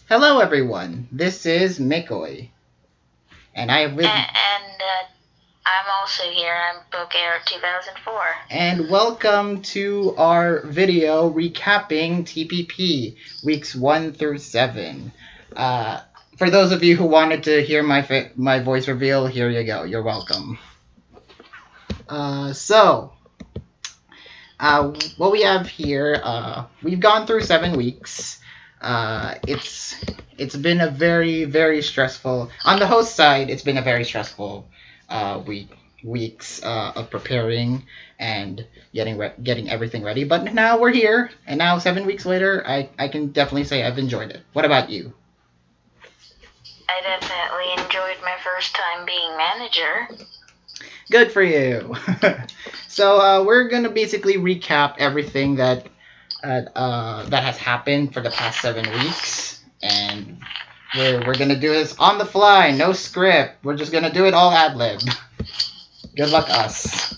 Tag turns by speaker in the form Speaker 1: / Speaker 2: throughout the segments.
Speaker 1: Hello, everyone. This is Micoy, and I have with
Speaker 2: I'm also here. I'm PokeArt2004.
Speaker 1: and welcome to our video recapping TPP weeks 1 through 7. For those of you who wanted to hear my voice reveal, here you go. You're welcome. What we have here, we've gone through 7 weeks. It's been a very stressful. On the host side, it's been a very stressful weeks of preparing and getting everything ready. But now we're here, and now 7 weeks later, I can definitely say I've enjoyed it. What about you?
Speaker 2: I definitely enjoyed my first time being manager.
Speaker 1: Good for you. So we're gonna basically recap everything that has happened for the past 7 weeks, and we're gonna do this on the fly, no script. We're just gonna do it all ad lib. Good luck, us.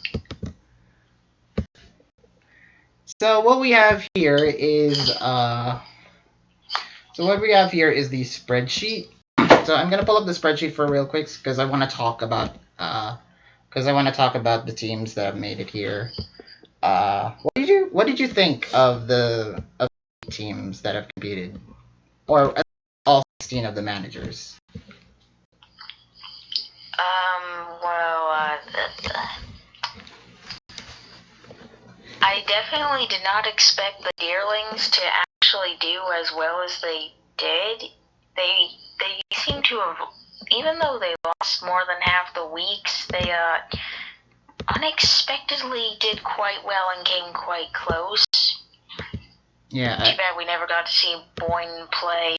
Speaker 1: So what we have here is the spreadsheet. So I'm gonna pull up the spreadsheet for real quick because I want to talk about the teams that have made it here. What did you think of the teams that have competed, or all 16 of the managers?
Speaker 2: I definitely did not expect the Deerlings to actually do as well as they did. They seem to have, even though they lost more than half the weeks, they unexpectedly did quite well and came quite close.
Speaker 1: Yeah.
Speaker 2: Too bad we never got to see Boyne play.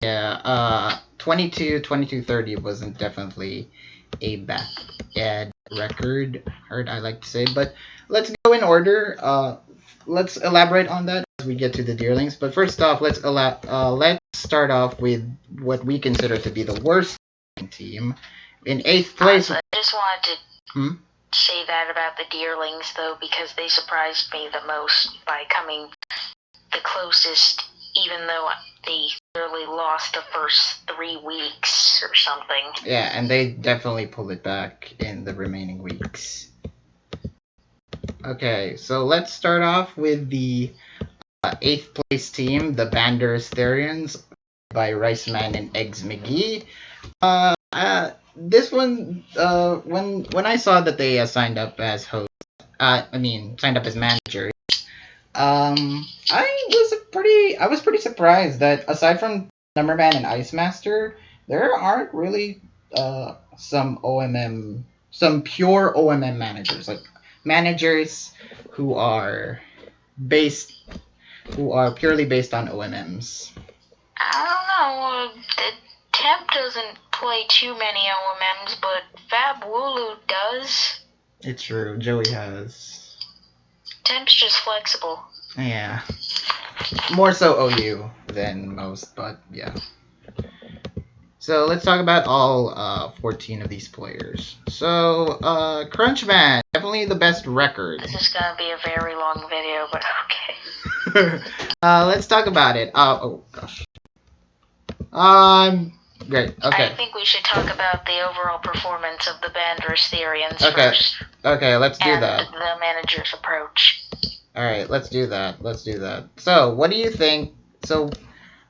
Speaker 1: Yeah. 22-30 wasn't definitely a bad record, I like to say. But let's go in order. Let's elaborate on that as we get to the Deerlings. But first off, let's start off with what we consider to be the worst team. In 8th place.
Speaker 2: I just wanted to say that about the Deerlings, though, because they surprised me the most by coming the closest, even though they clearly lost the first 3 weeks or something.
Speaker 1: Yeah, and they definitely pulled it back in the remaining weeks. Okay, so let's start off with the 8th place team, the Bandersterians, by Riceman and Eggs McGee. This one, when I saw that they signed up as hosts, signed up as managers, I was pretty surprised that aside from Numberman and Ice Master, there aren't really some pure OMM managers, like managers who are purely based on OMMs.
Speaker 2: I don't know. The Temp doesn't play too many OMMs, but Fab Wooloo does.
Speaker 1: It's true. Joey has.
Speaker 2: Temp's just flexible.
Speaker 1: Yeah. More so OU than most, but yeah. So let's talk about all 14 of these players. So Crunchman, definitely the best record.
Speaker 2: This is gonna be a very long video, but okay.
Speaker 1: Let's talk about it. Oh gosh. Great. Okay.
Speaker 2: I think we should talk about the overall performance of the Bandersterians first.
Speaker 1: Okay, let's do that.
Speaker 2: And the manager's approach.
Speaker 1: Alright, let's do that. So, what do you think? So,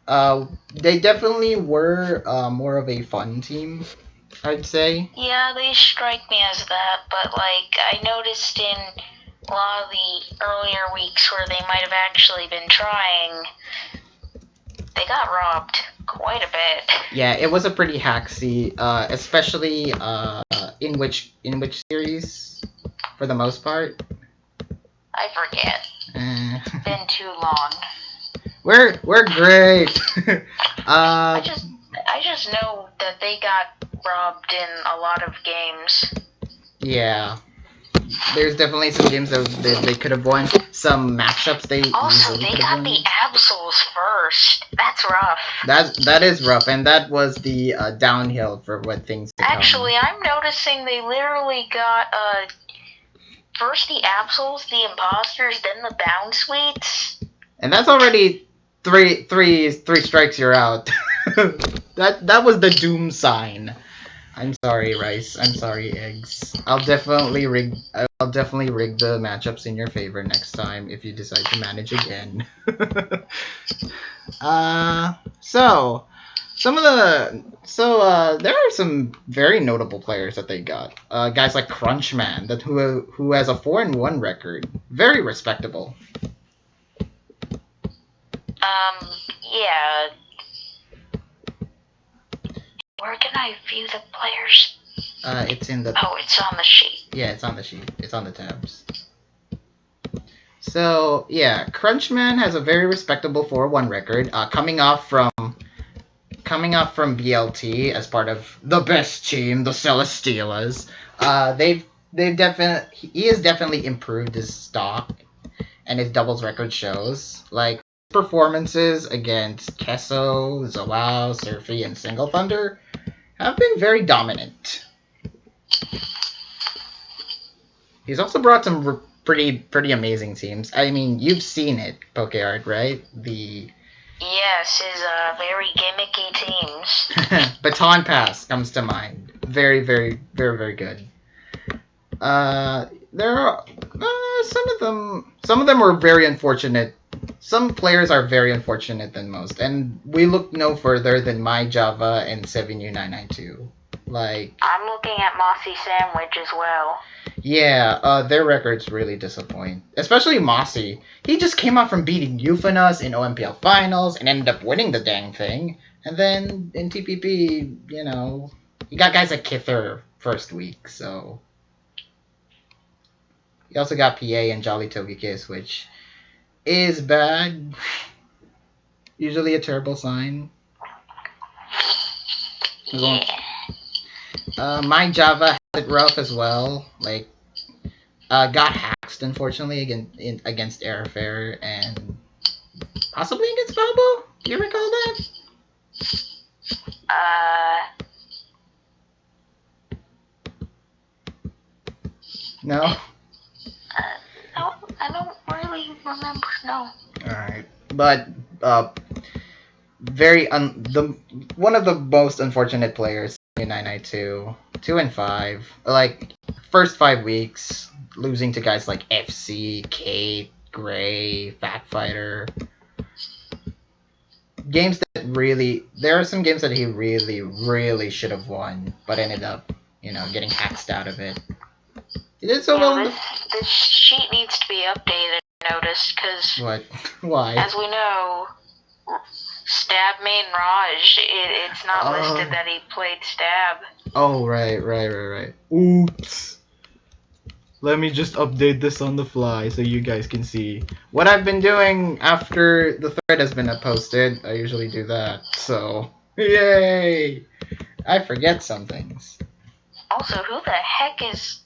Speaker 1: they definitely were more of a fun team, I'd say.
Speaker 2: Yeah, they strike me as that, but I noticed in a lot of the earlier weeks where they might have actually been trying, they got robbed quite a bit.
Speaker 1: Yeah, it was a pretty hacksy, especially in which series, for the most part.
Speaker 2: I forget. It's been too long.
Speaker 1: We're great.
Speaker 2: I just know that they got robbed in a lot of games.
Speaker 1: Yeah. There's definitely some games that they could have won. Some matchups they
Speaker 2: got the Absols first. That's rough.
Speaker 1: That is rough, and that was the downhill for what things to come.
Speaker 2: Actually, I'm noticing they literally got first the Absols, the Imposters, then the Bound Suites.
Speaker 1: And that's already three strikes, you're out. That was the doom sign. I'm sorry, Rice. I'm sorry, Eggs. I'll definitely rig the matchups in your favor next time if you decide to manage again. So there are some very notable players that they got. Guys like Crunchman, who has a 4-1 record, very respectable.
Speaker 2: Yeah. Where can I view the players?
Speaker 1: It's in the.
Speaker 2: Oh, it's on the sheet.
Speaker 1: Yeah, it's on the sheet. It's on the tabs. So yeah, Crunchman has a very respectable 4-1 record, coming off from BLT as part of the best team, the Celesteelas. He has definitely improved his stock, and his doubles record shows. Like performances against Kesso, Zoao, Surfy, and Single Thunder have been very dominant. He's also brought some pretty amazing teams. I mean, you've seen it, PokeArt, right?
Speaker 2: Yes, his very gimmicky teams.
Speaker 1: Baton Pass comes to mind. Very, very, very, very good. There are some of them were very unfortunate. Some players are very unfortunate than most, and we look no further than My Java and 7U992. Like,
Speaker 2: I'm looking at Mossy Sandwich as well.
Speaker 1: Yeah, their records really disappoint. Especially Mossy. He just came out from beating Euphanus in OMPL finals and ended up winning the dang thing. And then in TPP, he got guys like Kither first week, so. He also got PA and Jolly Togekiss, which is bad. Usually a terrible sign.
Speaker 2: Yeah.
Speaker 1: My Java had it rough as well. Like, got hacked, unfortunately, against Airfare and possibly against Balbo. Do you recall that? No?
Speaker 2: No, I don't really remember, no.
Speaker 1: Alright. But, one of the most unfortunate players, 992, 2-5. Like, first 5 weeks, losing to guys like FC, Kate, Gray, Fat Fighter. There are some games that he really, really should have won, but ended up, getting hacked out of it. He did so well.
Speaker 2: This sheet needs to be updated, I noticed, because.
Speaker 1: What? Why?
Speaker 2: As we know, Stab main Raj, it's not listed that he played Stab.
Speaker 1: Oh, right. Oops. Let me just update this on the fly so you guys can see what I've been doing after the thread has been posted. I usually do that, so yay! I forget some things.
Speaker 2: Also, who the heck is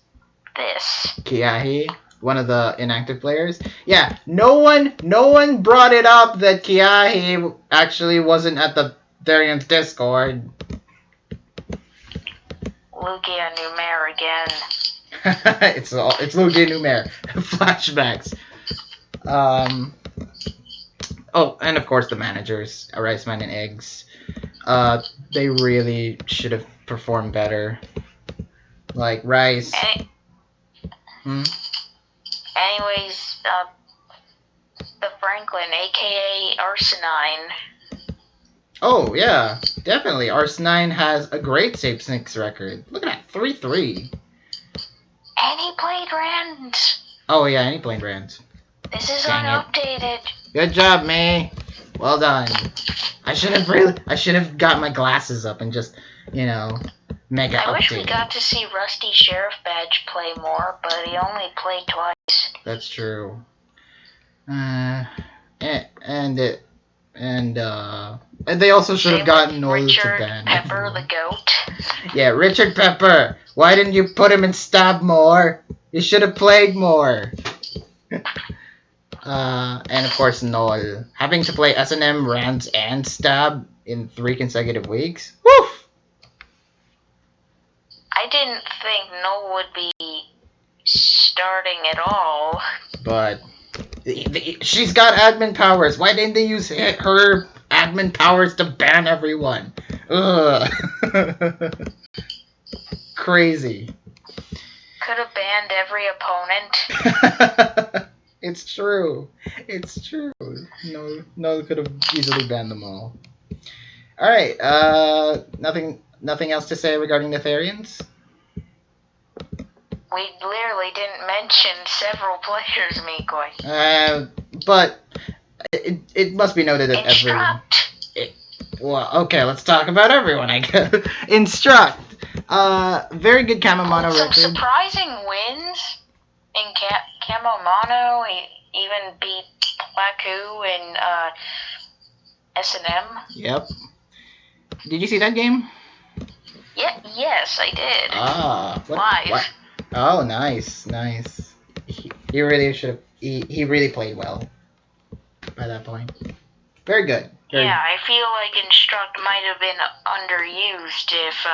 Speaker 2: this?
Speaker 1: Kiahi, one of the inactive players. Yeah, no one brought it up that Kiahi actually wasn't at the Therian's Discord.
Speaker 2: Lugia Numer again.
Speaker 1: it's Lugia Numer. Flashbacks. Oh, and of course the managers, Riceman and Eggs. They really should have performed better. Like Rice.
Speaker 2: Anyways, the Franklin, aka Arsenine.
Speaker 1: Oh yeah, definitely. Arsenine has a great Save Six record. Look at that, 3-3.
Speaker 2: And he played Rand.
Speaker 1: Oh yeah, and he played Rand.
Speaker 2: This is unupdated.
Speaker 1: Good job, May. Well done. I should have got my glasses up and just, mega updated.
Speaker 2: I wish we got to see Rusty Sheriff Badge play more, but he only played twice.
Speaker 1: That's true. And they also should have gotten Noel to ban.
Speaker 2: Richard Pepper, the goat.
Speaker 1: Yeah, Richard Pepper. Why didn't you put him in Stab more? You should have played more. And of course Noel. Having to play S&M, Rand, and Stab in 3 consecutive weeks. Woof!
Speaker 2: I didn't think Noel would be starting at all.
Speaker 1: But she's got admin powers. Why didn't they use her admin powers to ban everyone. Ugh. Crazy.
Speaker 2: Could have banned every opponent.
Speaker 1: It's true. It's true. No, could have easily banned them all. All right. Nothing else to say regarding the Therians?
Speaker 2: We literally didn't mention several players, Micoy.
Speaker 1: But it must be noted that okay, let's talk about everyone, I guess. Instruct. Very good Camomono record.
Speaker 2: Some surprising wins in Camomono. He even beat Plaku in S&M.
Speaker 1: Yep. Did you see that game?
Speaker 2: Yes, I did. Live.
Speaker 1: What? Oh, nice. He really should have. He really played well by that point. Very good.
Speaker 2: I feel like Instruct might have been underused if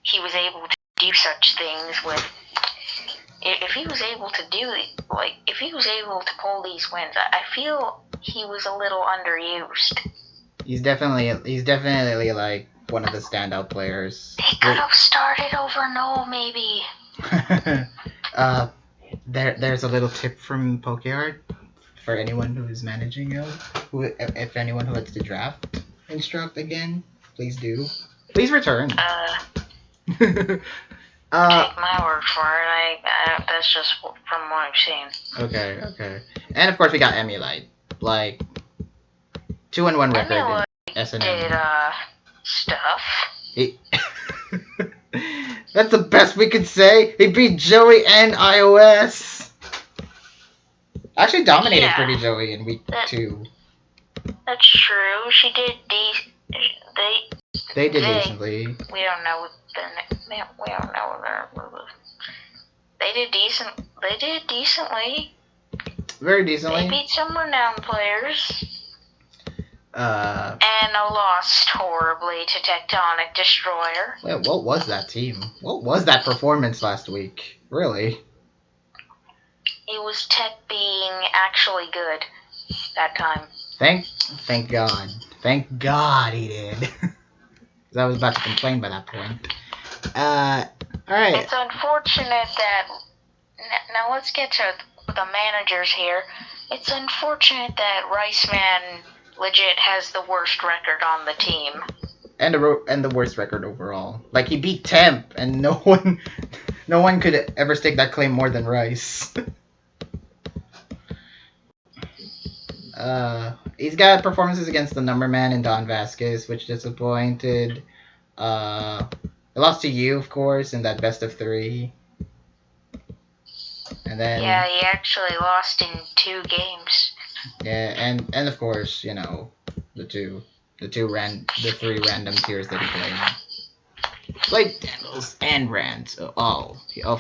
Speaker 2: he was able to do such things with. If he was able to if he was able to pull these wins, I feel he was a little underused.
Speaker 1: He's definitely like one of the standout players.
Speaker 2: He could have started over Noel, maybe.
Speaker 1: There's a little tip from PokeArt for anyone who is managing him. If anyone who wants to draft Instruct again, please do. Please return.
Speaker 2: Take my word for it. That's just from what I've seen.
Speaker 1: Okay. And of course we got Emulite. Like 2-1 record
Speaker 2: Emulite
Speaker 1: in S&M.
Speaker 2: did stuff.
Speaker 1: That's the best we could say. He beat Joey and iOS. Actually dominated pretty Joey in week 2. That's
Speaker 2: true. She did
Speaker 1: They did decently.
Speaker 2: We don't know They did decent. They did decently.
Speaker 1: Very decently.
Speaker 2: They beat some renowned players. And lost horribly to Tectonic Destroyer.
Speaker 1: Wait, what was that team? What was that performance last week? Really?
Speaker 2: It was Tech being actually good that time.
Speaker 1: Thank God. Thank God he did. Because I was about to complain by that point. Alright.
Speaker 2: It's unfortunate that... Now let's get to the managers here. It's unfortunate that Riceman legit has the worst record on the team.
Speaker 1: And the worst record overall. Like, he beat Temp, and no one could ever stake that claim more than Rice. He's got performances against the Number Man and Don Vasquez, which disappointed. He lost to you, of course, in that best of 3. And then...
Speaker 2: Yeah, he actually lost in 2 games.
Speaker 1: Yeah, and of course, you know, the 3 random tiers that he played. Played Daniels and Rans. Of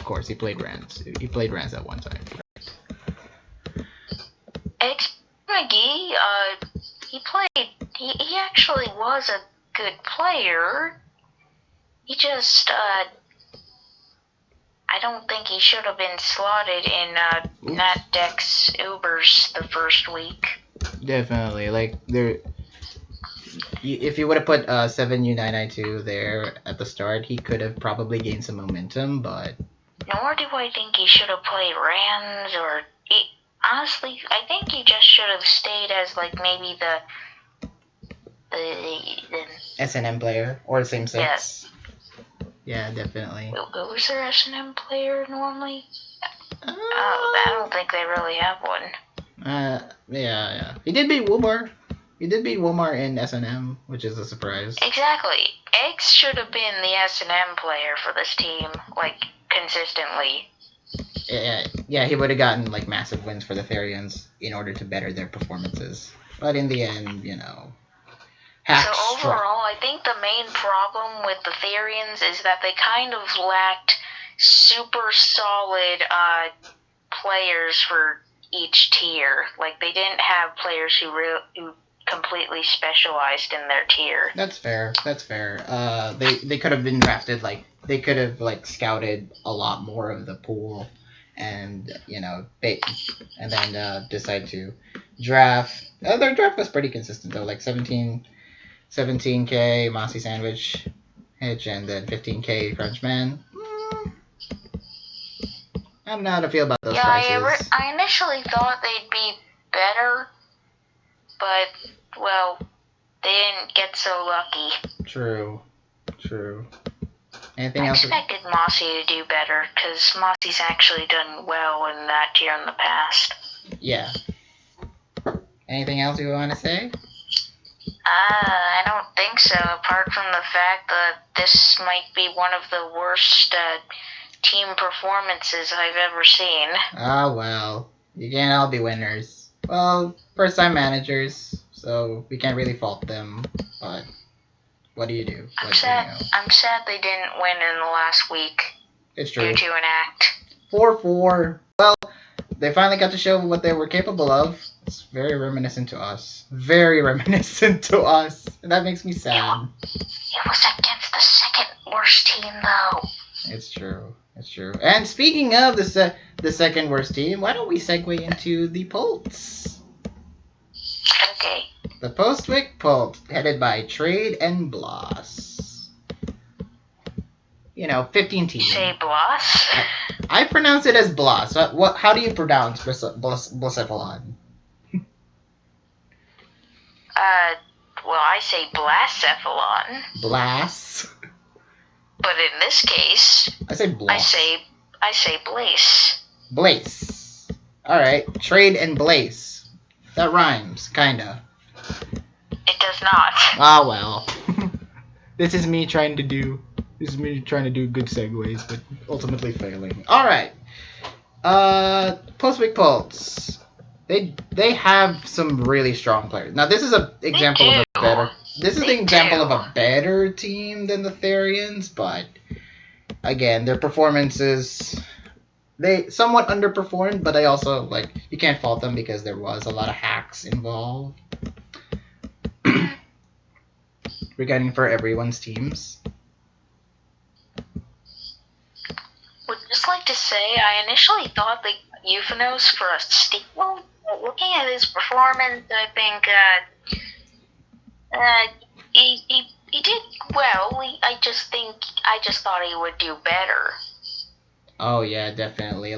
Speaker 1: course, he played Rans. He played Rans at one time.
Speaker 2: X McGee, he actually was a good player. He just, I don't think he should have been slotted in Nat Dex Ubers the first week.
Speaker 1: Definitely. Like, if you would have put 7U992 there at the start, he could have probably gained some momentum, but...
Speaker 2: Nor do I think he should have played Rans or... Honestly, I think he just should have stayed as, like, maybe the
Speaker 1: S&M player, or the same sex.
Speaker 2: Yes.
Speaker 1: Yeah, definitely.
Speaker 2: Was there S&M player normally? I don't think they really have one.
Speaker 1: Yeah. He did beat Wilmar. He did beat Wilmar in S&M, which is a surprise.
Speaker 2: Exactly. X should have been the S&M player for this team, like, consistently.
Speaker 1: Yeah, he would have gotten, like, massive wins for the Therians in order to better their performances. But in the end, you know...
Speaker 2: So overall, I think the main problem with the Therians is that they kind of lacked super solid players for each tier. Like, they didn't have players who completely specialized in their tier.
Speaker 1: That's fair. They could have been drafted, like, they could have, like, scouted a lot more of the pool and, you know, and then decide to draft. Their draft was pretty consistent though, like 17K Mossy Sandwich Hitch, and then 15K Frenchman. I don't know how to feel about those prices.
Speaker 2: I initially thought they'd be better, but, well, they didn't get so lucky.
Speaker 1: True. Anything else?
Speaker 2: I expected Mossy to do better, because Mossy's actually done well in that tier in the past.
Speaker 1: Yeah. Anything else you want to say?
Speaker 2: I don't think so, apart from the fact that this might be one of the worst team performances I've ever seen.
Speaker 1: Ah, well. You can't all be winners. Well, first-time managers, so we can't really fault them, but what do you do?
Speaker 2: I'm sad they didn't win in the last week.
Speaker 1: It's true.
Speaker 2: Due to an act.
Speaker 1: 4-4. Well, they finally got to show what they were capable of. It's very reminiscent to us. And that makes me sad.
Speaker 2: It was against the second worst team, though.
Speaker 1: It's true. And speaking of the second worst team, why don't we segue into the Pults?
Speaker 2: Okay.
Speaker 1: The Postwick Pult, headed by Trade and Bloss. 15 teams.
Speaker 2: You say Bloss?
Speaker 1: I pronounce it as Bloss. How do you pronounce Bloscephalon?
Speaker 2: Well, I say Blacephalon.
Speaker 1: Blass?
Speaker 2: But in this case,
Speaker 1: I say Bloss.
Speaker 2: I say Blaze.
Speaker 1: Blaze. Alright, Trade and Blaze. That rhymes, kinda.
Speaker 2: It does not.
Speaker 1: Ah, well. This is me trying to do good segues, but ultimately failing. Alright. Postwick Pults. They have some really strong players. Now this is an example of a better. This is an example of a better team than the Therians, but again, their performances, they somewhat underperformed, but I also you can't fault them because there was a lot of hacks involved. Regarding for everyone's teams.
Speaker 2: Would just like to say, I initially thought that Euphanos for a steal. Looking at his performance, I think he did well. I just thought he would do better.
Speaker 1: Oh yeah, definitely.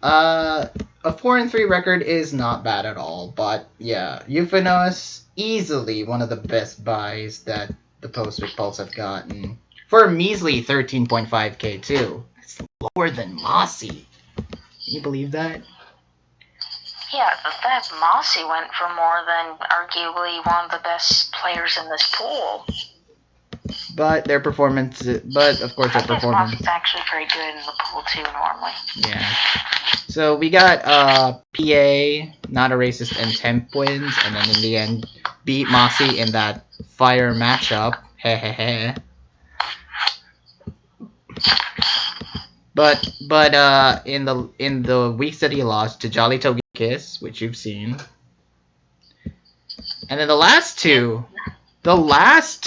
Speaker 1: A 4-3 record is not bad at all, but yeah, Euphanos easily one of the best buys that the Postwick Pulse have gotten for a measly 13.5k too. It's lower than Mossy. Can you believe that?
Speaker 2: Yeah, that Mossy went for more than arguably one of the best players in this pool.
Speaker 1: But of course their performance.
Speaker 2: Mossy's actually very good in the pool too normally.
Speaker 1: Yeah. So we got PA, Not a Racist, and Temp wins, and then in the end beat Mossy in that fire matchup. Hehehe. But in the weeks that he lost to Jolly Togi Kiss, which you've seen, and then the last two losses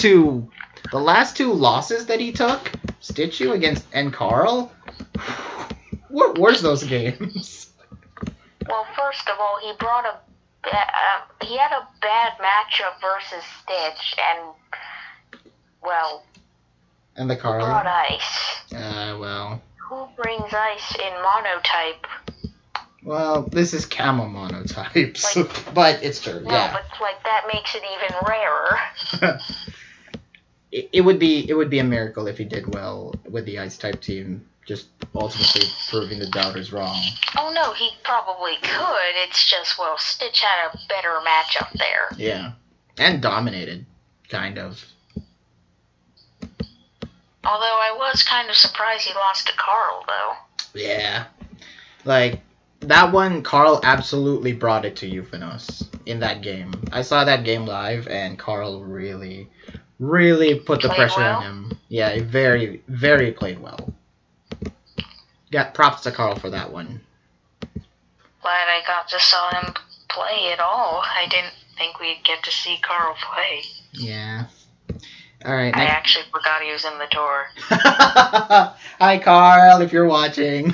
Speaker 1: that he took, Stitchu and Carl. Where's those games?
Speaker 2: Well, first of all, he had a bad matchup versus Stitch,
Speaker 1: and the Carl.
Speaker 2: He brought ice.
Speaker 1: Well.
Speaker 2: Who brings ice in monotype?
Speaker 1: Well, this is camo monotypes, but it's true.
Speaker 2: No,
Speaker 1: yeah.
Speaker 2: but that makes it even rarer.
Speaker 1: It would be a miracle if he did well with the ice type team, just ultimately proving the doubters wrong.
Speaker 2: Oh no, he probably could. It's just Stitch had a better matchup there.
Speaker 1: Yeah, and dominated, kind of.
Speaker 2: Although I was kind of surprised he lost to Carl, though.
Speaker 1: Yeah. That one, Carl absolutely brought it to Euphanos in that game. I saw that game live, and Carl really put the pressure on him. Yeah, he very, very played well. Got props to Carl for that one.
Speaker 2: Glad I got to saw him play at all. I didn't think we'd get to see Carl play.
Speaker 1: Yeah. Alright,
Speaker 2: I actually forgot he was in the tour.
Speaker 1: Hi, Carl, if you're watching.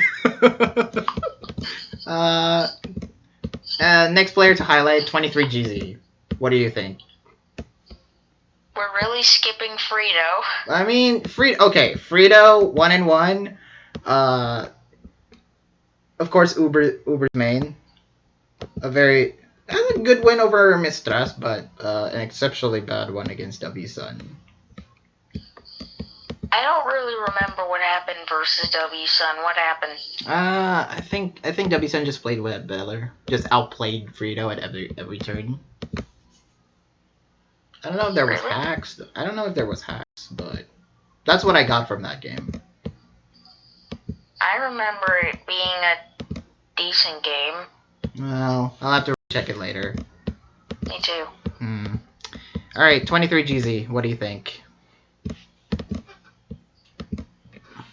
Speaker 1: Next player to highlight, 23GZ. What do you think?
Speaker 2: We're really skipping Frito.
Speaker 1: I mean, Frito, 1-1. Of course, Uber's main. A good win over Mistras, but an exceptionally bad one against W Sun.
Speaker 2: I don't really remember what happened versus W Sun. What happened?
Speaker 1: I think W Sun just played way better. Just outplayed Frito at every turn. I don't know if there was hacks. I don't know if there was hacks, but that's what I got from that game.
Speaker 2: I remember it being a decent game.
Speaker 1: Well, I'll have to check it later.
Speaker 2: Me too.
Speaker 1: Alright, 23GZ, what do you think?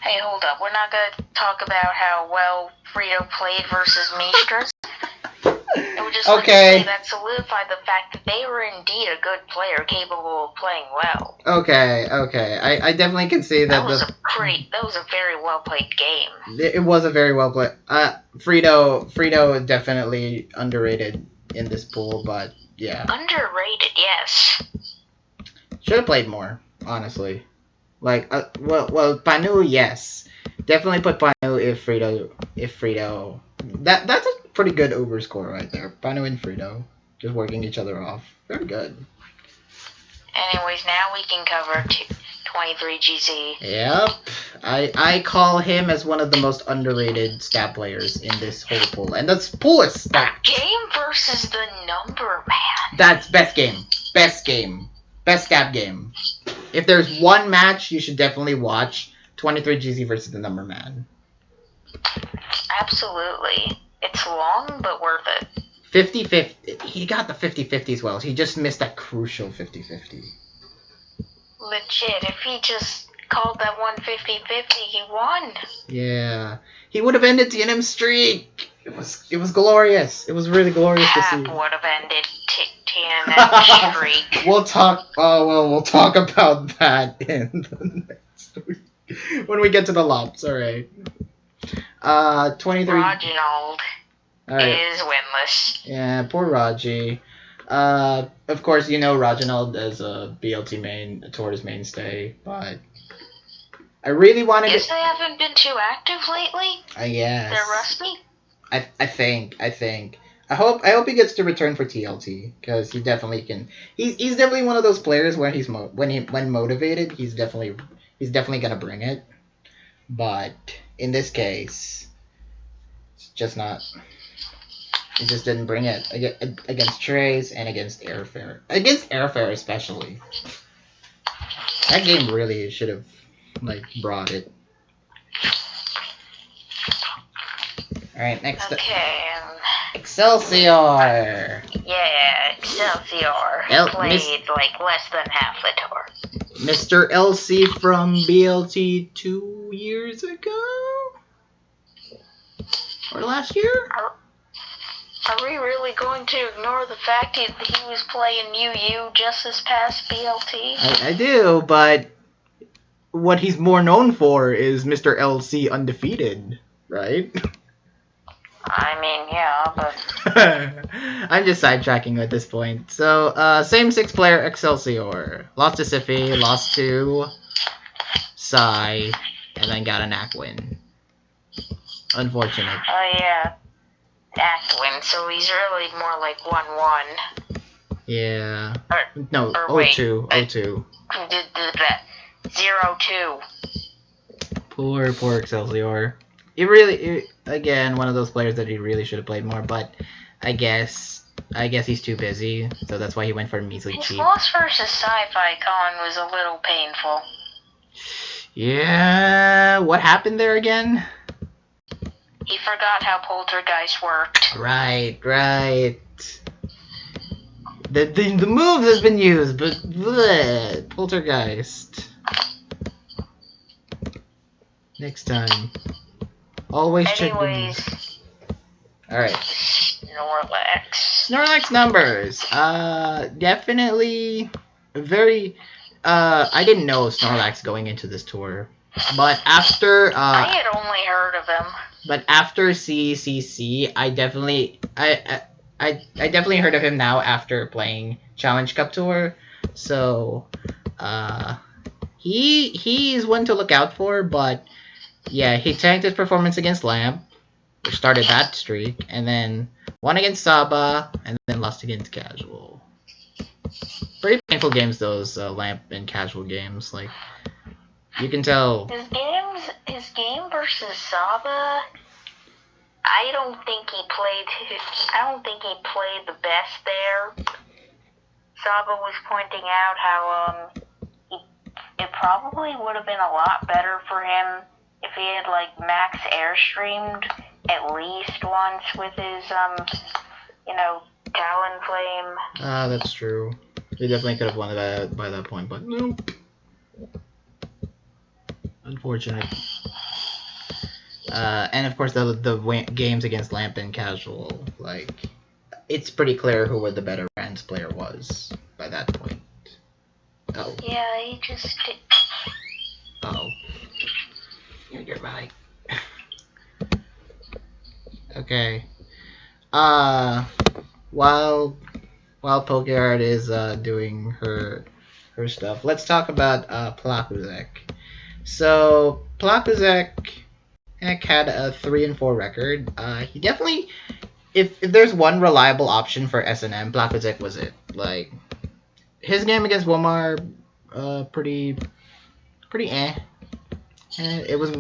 Speaker 2: Hey, hold up. We're not going to talk about how well Frito played versus Mistras. It would just like to say that solidified the fact that they were indeed a good player capable of playing well.
Speaker 1: Okay. I definitely can see that.
Speaker 2: That was a very well played game.
Speaker 1: It was a very well played. Frito is definitely underrated in this pool, but yeah.
Speaker 2: Underrated, yes.
Speaker 1: Should have played more, honestly. Like, well, Panu, yes, definitely put Panu if Frito. That's a pretty good over score right there. Panu and Frito just working each other off. Very good.
Speaker 2: Anyways, now we can cover 23GZ.
Speaker 1: Yep, I call him as one of the most underrated stat players in this whole pool, and this pool is stacked.
Speaker 2: Game versus the number man.
Speaker 1: That's best game, best stat game. If there's one match you should definitely watch, 23GZ versus the number man.
Speaker 2: Absolutely. It's long, but worth it.
Speaker 1: 50-50. He got the 50-50 as well. He just missed that crucial 50-50.
Speaker 2: Legit. If he just called that one 50-50, he won.
Speaker 1: Yeah. He would have ended TNM's streak. It was glorious. It was really glorious to see.
Speaker 2: Would have ended TNM's streak.
Speaker 1: We'll talk about that in the next week. When we get to the lops, alright. 23.
Speaker 2: Reginald is winless.
Speaker 1: Yeah, poor Raji. Of course, you know Reginald as a BLT main, a Tours mainstay, but I really wanted
Speaker 2: to... they haven't been too active lately?
Speaker 1: Yes.
Speaker 2: They're rusty?
Speaker 1: I think. I hope he gets to return for TLT, because he definitely can. He's definitely one of those players where when motivated, he's definitely gonna bring it. But in this case, it's just not. He just didn't bring it against Trace and against Airfare. Against Airfare especially. That game really should have brought it. Alright, next up.
Speaker 2: Okay.
Speaker 1: Excelsior!
Speaker 2: Yeah, Excelsior. Played less than half the tour.
Speaker 1: Mr. LC from BLT 2 years ago? Or last year?
Speaker 2: Are we really going to ignore the fact that he was playing UU just this past BLT?
Speaker 1: I do, but what he's more known for is Mr. LC undefeated, right?
Speaker 2: I mean, yeah, but...
Speaker 1: I'm just sidetracking at this point. So, same 6-player Excelsior. Lost to Siffy, lost to Psy, and then got an Act win. Unfortunate.
Speaker 2: Oh, yeah. Act win, so he's really more like 1-1.
Speaker 1: Yeah.
Speaker 2: No,
Speaker 1: 0-2.
Speaker 2: 0-2.
Speaker 1: Poor Excelsior. Again, one of those players that he really should have played more, but I guess he's too busy, so that's why he went for a measly cheap.
Speaker 2: His loss versus Sci-Fi Con was a little painful.
Speaker 1: Yeah, what happened there again?
Speaker 2: He forgot how Poltergeist worked.
Speaker 1: Right. The move has been used, but bleh, Poltergeist. Next time. Always check the news. Alright. Snorlax numbers. Definitely very... I didn't know Snorlax going into this tour. But after...
Speaker 2: I had only heard of him.
Speaker 1: But after CCC, I definitely... I definitely heard of him now after playing Challenge Cup Tour. So he is one to look out for, but yeah, he tanked his performance against Lamp, which started that streak, and then won against Saba, and then lost against Casual. Pretty painful games, those Lamp and Casual games. Like, you can tell.
Speaker 2: His game versus Saba, I don't think he played the best there. Saba was pointing out how it probably would have been a lot better for him if he had like max airstreamed at least once with his Talon Flame.
Speaker 1: That's true. He definitely could have won it by that point, but nope. Unfortunate. And of course the games against Lamp and Casual, like, it's pretty clear who the better Rans player was by that point. Oh.
Speaker 2: Yeah, he just.
Speaker 1: Oh. You're right. Okay. While PokeArt is doing her stuff, let's talk about Plakuzek. So Plakuzek had a 3-4 record. He definitely, if there's one reliable option for SNM, Plakuzek was it. Like, his game against Womar, pretty eh. It was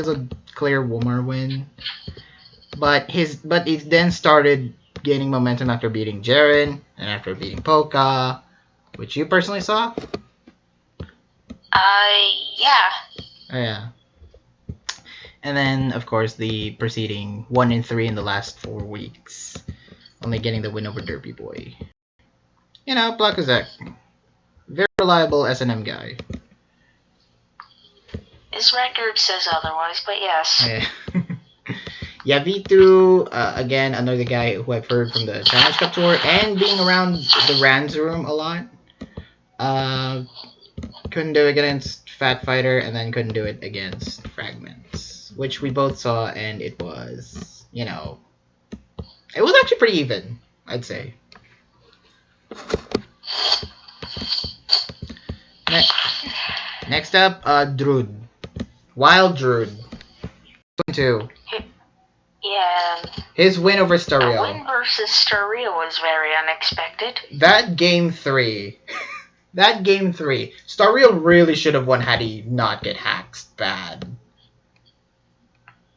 Speaker 1: a clear Womar win. But he then started gaining momentum after beating Jaren and after beating Poka, which you personally saw.
Speaker 2: Yeah.
Speaker 1: Oh, yeah. And then, of course, the preceding 1-3 in the last 4 weeks, only getting the win over Derpy Boy. You know, Plakuzek, very reliable SNM guy.
Speaker 2: His record says otherwise, but yes.
Speaker 1: Yeah. Yeah, V2, again, another guy who I've heard from the Challenge Cup Tour and being around the Rans room a lot. Couldn't do it against Fat Fighter, and then couldn't do it against Fragments, which we both saw, and it was, it was actually pretty even, I'd say. Next up, Drud. Wild Drud. 2.
Speaker 2: Yeah.
Speaker 1: His win over Stario.
Speaker 2: A win versus Stario was very unexpected.
Speaker 1: That game 3. Stario really should have won had he not get hacked bad.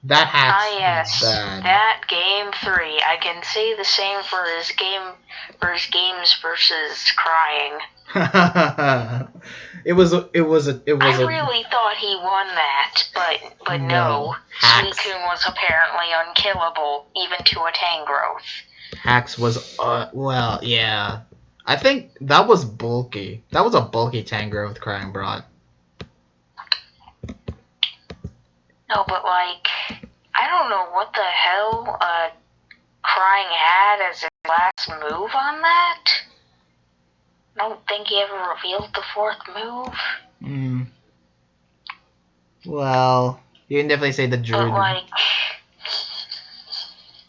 Speaker 1: That hack's
Speaker 2: yes.
Speaker 1: bad.
Speaker 2: That game 3. I can say the same for his games versus Crying.
Speaker 1: It was. I
Speaker 2: really thought he won that, but no. Suicune was apparently unkillable, even to a Tangrowth.
Speaker 1: Hax was, well, yeah. I think that was bulky. That was a bulky Tangrowth Crying brought.
Speaker 2: No, but like, I don't know what the hell Crying had as his last move on that. I don't think he ever revealed the 4th move.
Speaker 1: Well, you can definitely say the Drew.
Speaker 2: But like,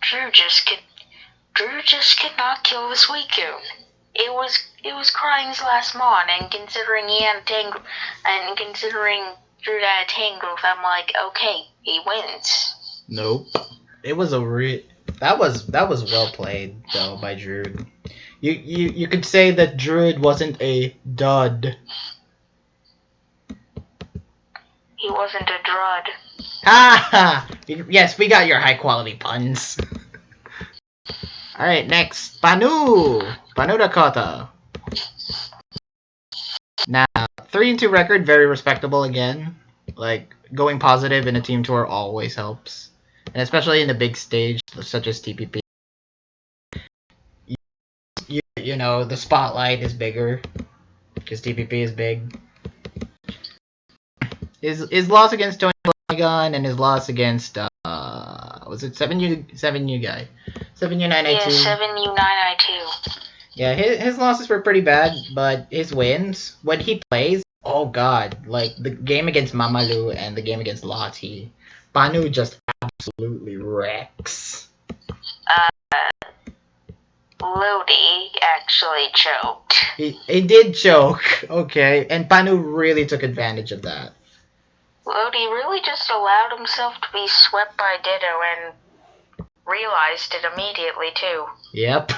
Speaker 2: Drew just could not kill the Suicune. It was Crying's last mon, and considering he had a Tangrowth, and considering Drew had a Tangrowth, I'm like, okay, he wins.
Speaker 1: Nope. It was that was well played though by Druid. You could say that Druid wasn't a dud.
Speaker 2: He wasn't a drud.
Speaker 1: Ha! Yes, we got your high quality puns. Alright, next. Panu Dakota. Now, 3-2 record, very respectable again. Like, going positive in a team tour always helps. And especially in a big stage such as TPP. You know, the spotlight is bigger. Because TPP is big. His loss against Tony Gun and his loss against was it 7U guy? 7U9I2.
Speaker 2: Yeah, 7U9I2.
Speaker 1: Yeah, his losses were pretty bad, but his wins, when he plays, oh god, like the game against Mamalu and the game against Lottie, Panu just absolutely wrecks.
Speaker 2: Lodi actually choked.
Speaker 1: He did choke, okay, and Panu really took advantage of that.
Speaker 2: Lodi really just allowed himself to be swept by Ditto and realized it immediately too.
Speaker 1: Yep.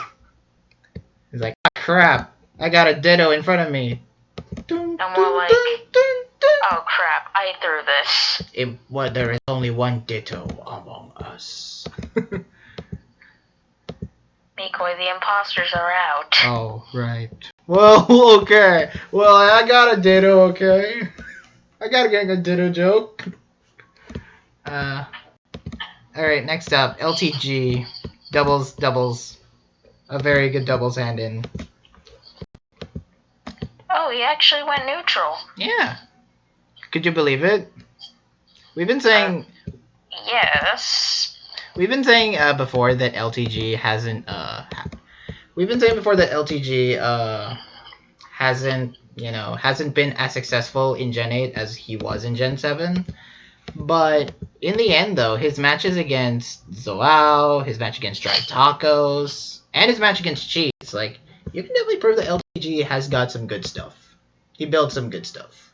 Speaker 1: He's like, oh, crap, I got a Ditto in front of me.
Speaker 2: And we're like, oh crap, I threw this.
Speaker 1: There is only one Ditto among us.
Speaker 2: Micoy, the imposters are out.
Speaker 1: Oh, right. Well, okay. Well, I got a Ditto, okay? I gotta get a Ditto joke. Alright, next up, LTG. Doubles. A very good doubles hand in.
Speaker 2: Oh, he actually went neutral.
Speaker 1: Yeah. Could you believe it? We've been saying...
Speaker 2: Yes.
Speaker 1: We've been saying before that LTG hasn't... We've been saying before that LTG hasn't been as successful in Gen 8 as he was in Gen 7. But in the end, though, his matches against Zoao, his match against Dry Tacos, and his match against Cheese, like, you can definitely prove that LTG has got some good stuff. He built some good stuff.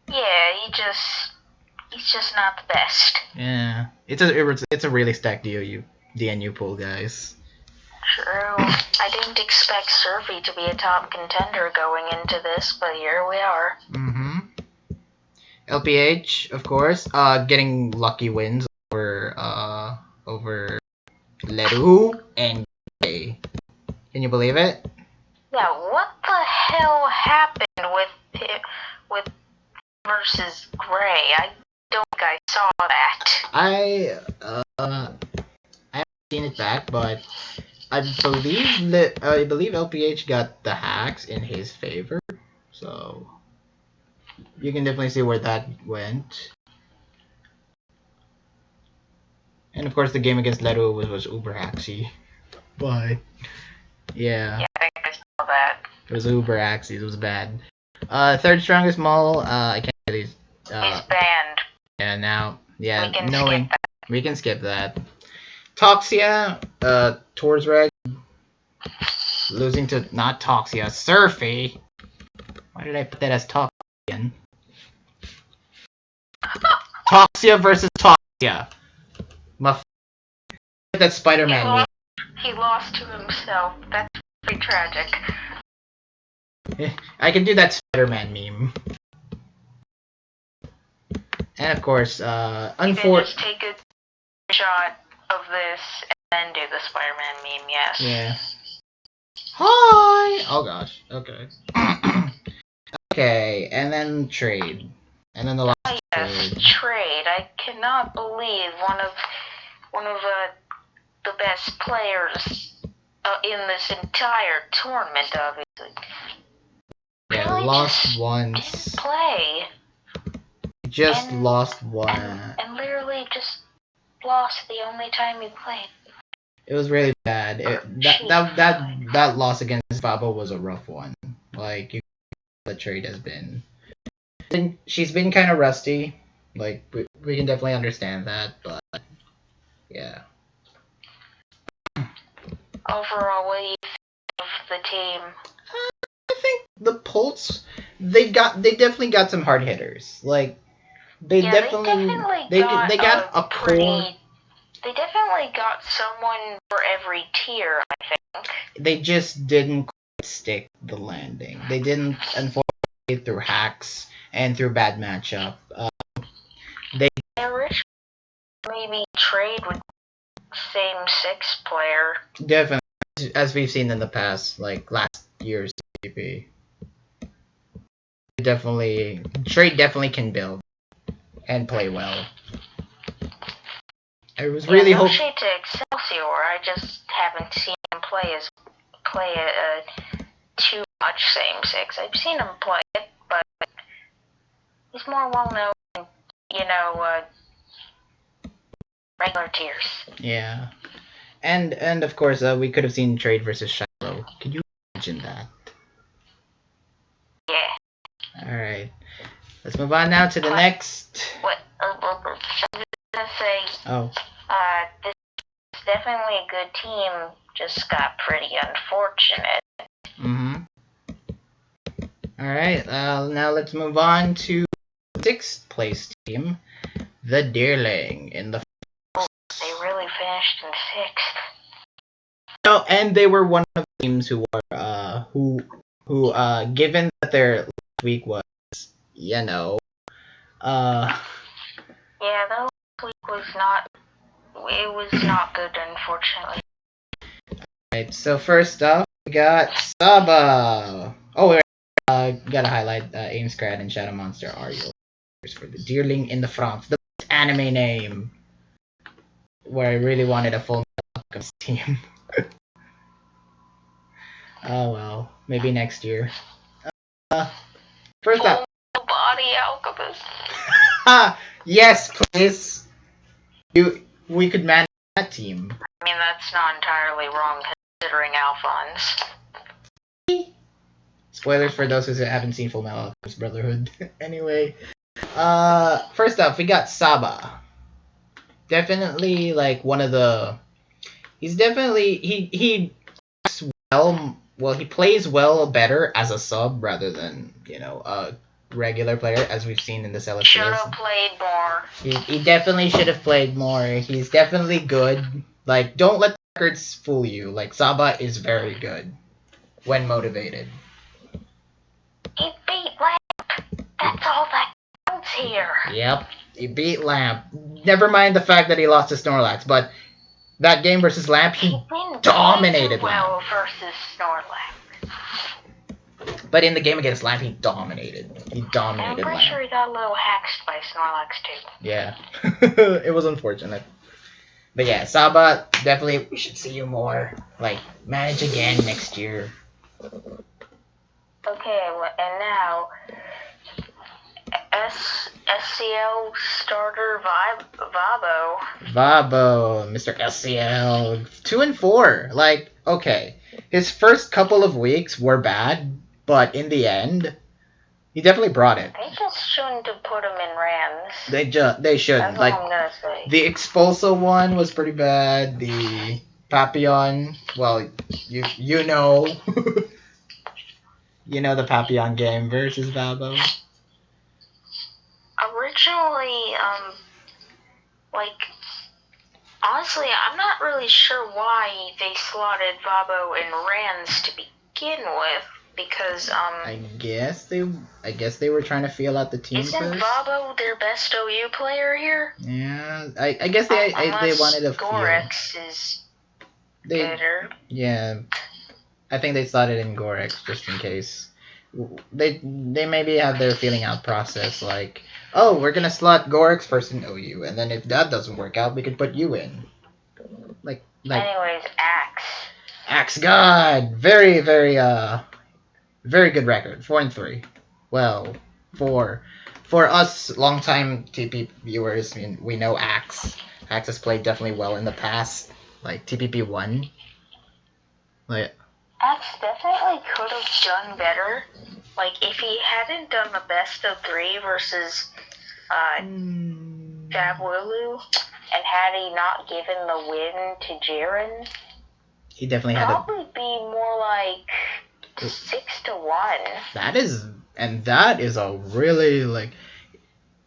Speaker 2: Yeah, he's just not the best.
Speaker 1: Yeah, it's a really stacked DNU pool, guys.
Speaker 2: True. I didn't expect Surfy to be a top contender going into this, but here we are.
Speaker 1: Mm-hmm. LPH, of course, getting lucky wins over Leru and Gray. Can you believe it?
Speaker 2: Yeah, what the hell happened with versus Gray? I don't think I saw that.
Speaker 1: I haven't seen it back, but I believe LPH got the hacks in his favor, so you can definitely see where that went. And of course, the game against Leru was uber hacksy, but yeah.
Speaker 2: Yeah, I think I saw that.
Speaker 1: It was uber hacksy. It was bad. Third strongest mall. I can't really.
Speaker 2: He's banned.
Speaker 1: Yeah, now. Yeah,
Speaker 2: we can skip that.
Speaker 1: We can skip that. Toxia. Tours Reg. Losing to not Toxia, Surfy. Why did I put that as Toxia again? Toxia versus Toxia. That's Spider-Man meme.
Speaker 2: He lost to himself. That's pretty tragic.
Speaker 1: I can do that Spider-Man meme. And of course,
Speaker 2: You can just take a shot of this and then do the Spider-Man meme, yes.
Speaker 1: Yeah. Hi! Oh gosh, okay. Okay, and then trade. And then the last
Speaker 2: trade. I cannot believe one of the best players in this entire tournament, obviously.
Speaker 1: Yeah,
Speaker 2: really
Speaker 1: lost once.
Speaker 2: Didn't play.
Speaker 1: Just lost one.
Speaker 2: And literally just lost the only time he played.
Speaker 1: It was really bad. That loss against Fabo was a rough one. Like, the trade has been. She's been kind of rusty. Like, we can definitely understand that, but yeah.
Speaker 2: Overall, what do you think of the team?
Speaker 1: I think the Pulse, they definitely got some hard hitters. Like, they definitely got a core.
Speaker 2: They definitely got someone for every tier, I think.
Speaker 1: They just didn't quite stick the landing. They didn't, unfortunately, through hacks and through bad matchup.
Speaker 2: I wish maybe trade with same 6 player.
Speaker 1: Definitely, as we've seen in the past, like last year's CP. Trade definitely can build and play well. I was really hoping.
Speaker 2: No shade to Excelsior. I just haven't seen him play too much same 6. I've seen him play it, but he's more well known, regular tiers.
Speaker 1: Yeah, and of course we could have seen Trade versus Shiloh. Could you imagine that?
Speaker 2: Yeah.
Speaker 1: All right, let's move on now to the next.
Speaker 2: What? I was gonna say.
Speaker 1: Oh.
Speaker 2: This is definitely a good team, just got pretty unfortunate.
Speaker 1: Alright, now let's move on to 6th place team, the Deerling in the.
Speaker 2: They really finished in 6th.
Speaker 1: Oh, and they were one of the teams who were who given that their last week was, you know,
Speaker 2: yeah, the last week was not good, unfortunately.
Speaker 1: Right, so first up, we got Saba. Oh, wait, gotta highlight Aim Scrat and Shadow Monster are yours for the Deerling in the France, the anime name, where I really wanted a full Alchemist team. Oh well, maybe next year. First up,
Speaker 2: Full body Alchemist.
Speaker 1: Yes, please. We could manage that team.
Speaker 2: I mean, that's not entirely wrong considering Alphonse.
Speaker 1: Spoilers for those who haven't seen Full Metal Alchemist Brotherhood. Anyway, first up, we got Saba. Definitely like one of the. He's definitely he acts well. Well, he plays well better as a sub rather than a regular player, as we've seen in the Celestials.
Speaker 2: Should have played more.
Speaker 1: He definitely should have played more. He's definitely good. Like, don't let the records fool you. Like, Saba is very good when motivated.
Speaker 2: He beat Lamp. That's all that counts here.
Speaker 1: Yep, he beat Lamp. Never mind the fact that he lost to Snorlax, but that game versus Lamp, he dominated
Speaker 2: well
Speaker 1: Lamp.
Speaker 2: versus Snorlax.
Speaker 1: But in the game against Lamp, he dominated. He dominated
Speaker 2: I'm pretty
Speaker 1: Lamp.
Speaker 2: sure he got a little hacked by Snorlax too.
Speaker 1: Yeah, it was unfortunate. But yeah, Saba, definitely we should see you more. Like, manage again next year.
Speaker 2: Okay, and now SCL starter Vabo.
Speaker 1: Vabo, Mr. SCL, 2 and 4. Like, okay, his first couple of weeks were bad, but in the end, he definitely brought it.
Speaker 2: They just shouldn't have put him in Rams.
Speaker 1: They shouldn't.
Speaker 2: That's
Speaker 1: Like,
Speaker 2: all I'm gonna say.
Speaker 1: The Expulso one was pretty bad. The Papillon, well, you know, you know the Papillon game versus Vabo.
Speaker 2: Originally, honestly, I'm not really sure why they slotted Vabo in Rans to begin with, because,
Speaker 1: I guess they were trying to feel out the team
Speaker 2: isn't
Speaker 1: first.
Speaker 2: Vabo their best OU player here?
Speaker 1: Yeah, I guess they wanted to feel.
Speaker 2: Gorex is better.
Speaker 1: Yeah, I think they slotted in Gorex just in case. They maybe have their feeling out process, like, oh, we're gonna slot Gorex first in OU, and then if that doesn't work out, we can put you in. Like.
Speaker 2: Anyways, Axe.
Speaker 1: Axe God, very very good record, 4 and 3. Well, for us longtime TP viewers, I mean, we know Axe. Axe has played definitely well in the past, like TPP 1. Like,
Speaker 2: Axe definitely could have done better. Like, if he hadn't done the best of 3 versus Fabwulu, and had he not given the win to Jiren,
Speaker 1: he definitely had
Speaker 2: probably be more like 6-1.
Speaker 1: That is a really, like,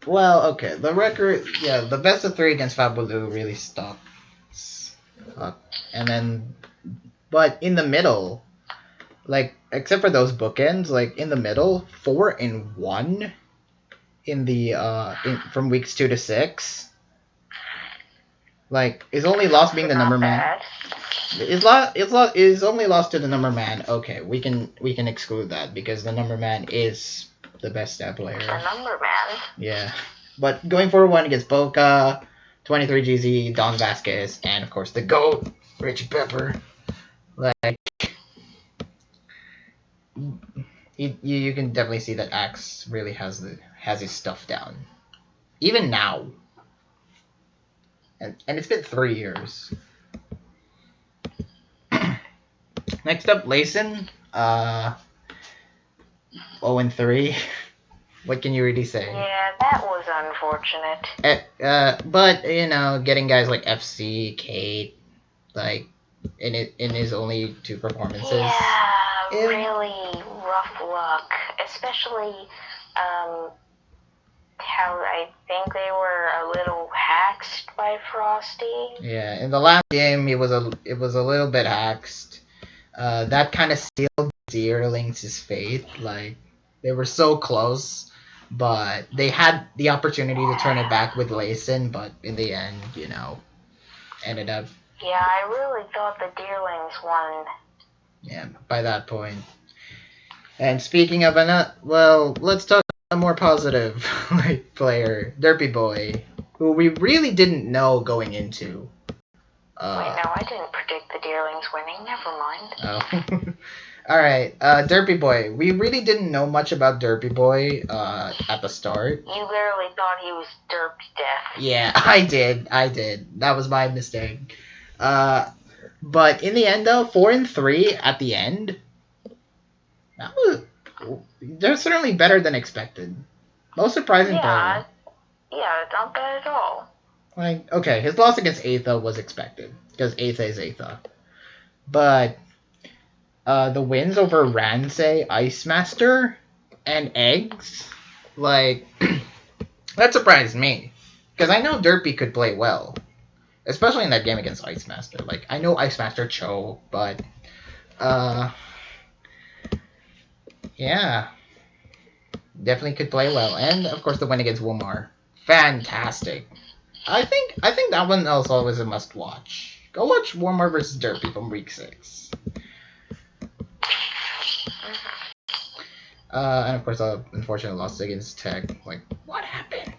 Speaker 1: well, okay, the record, yeah, the best of 3 against Fabulu really stuck. And then, but in the middle, like, except for those bookends, like, in the middle, 4 and 1 in the from weeks 2 to 6. Like, his only loss being the number man. His only loss to the number man. Okay, we can exclude that because the number man is the best stat player.
Speaker 2: The number man.
Speaker 1: Yeah, but going for one against Boca, 23GZ, Don Vasquez, and of course the GOAT, Richie Pepper. Like, you can definitely see that Axe really has his stuff down, even now. And it's been 3 years. Next up, Layson. 0 and 3. What can you really say?
Speaker 2: Yeah, that was unfortunate.
Speaker 1: But getting guys like FC, Kate, like in his only 2 performances.
Speaker 2: Yeah, really rough luck, especially how I think they were a little haxed by Frosty.
Speaker 1: Yeah, in the last game, it was a little bit haxed. That kind of sealed Deerlings' fate. Like they were so close, but they had the opportunity to turn it back with Layson, but in the end, ended up.
Speaker 2: Yeah, I really thought the Deerlings won.
Speaker 1: Yeah, by that point. And speaking of well, let's talk about a more positive player, Derpy Boy, who we really didn't know going into.
Speaker 2: Wait, no, I didn't predict the Deerlings winning. Never mind.
Speaker 1: Oh. Alright, Derpy Boy. We really didn't know much about Derpy Boy at the start.
Speaker 2: You literally thought he was derp to death.
Speaker 1: Yeah, I did. That was my mistake. But in the end, though, 4-3 at the end, they're certainly better than expected. Most surprising player.
Speaker 2: Yeah, not bad at all.
Speaker 1: Like, okay, his loss against Aetha was expected, because Aetha is Aetha. But the wins over Ransei, Ice Master, and Eggs, like, that surprised me. Because I know Derpy could play well, especially in that game against Ice Master. Like, I know Ice Master choke, but, yeah, definitely could play well. And, of course, the win against Womar. Fantastic. I think that one also was a must-watch. Go watch Womar vs. Derpy from week 6. And of course, unfortunate loss against Tech. Like, what happened?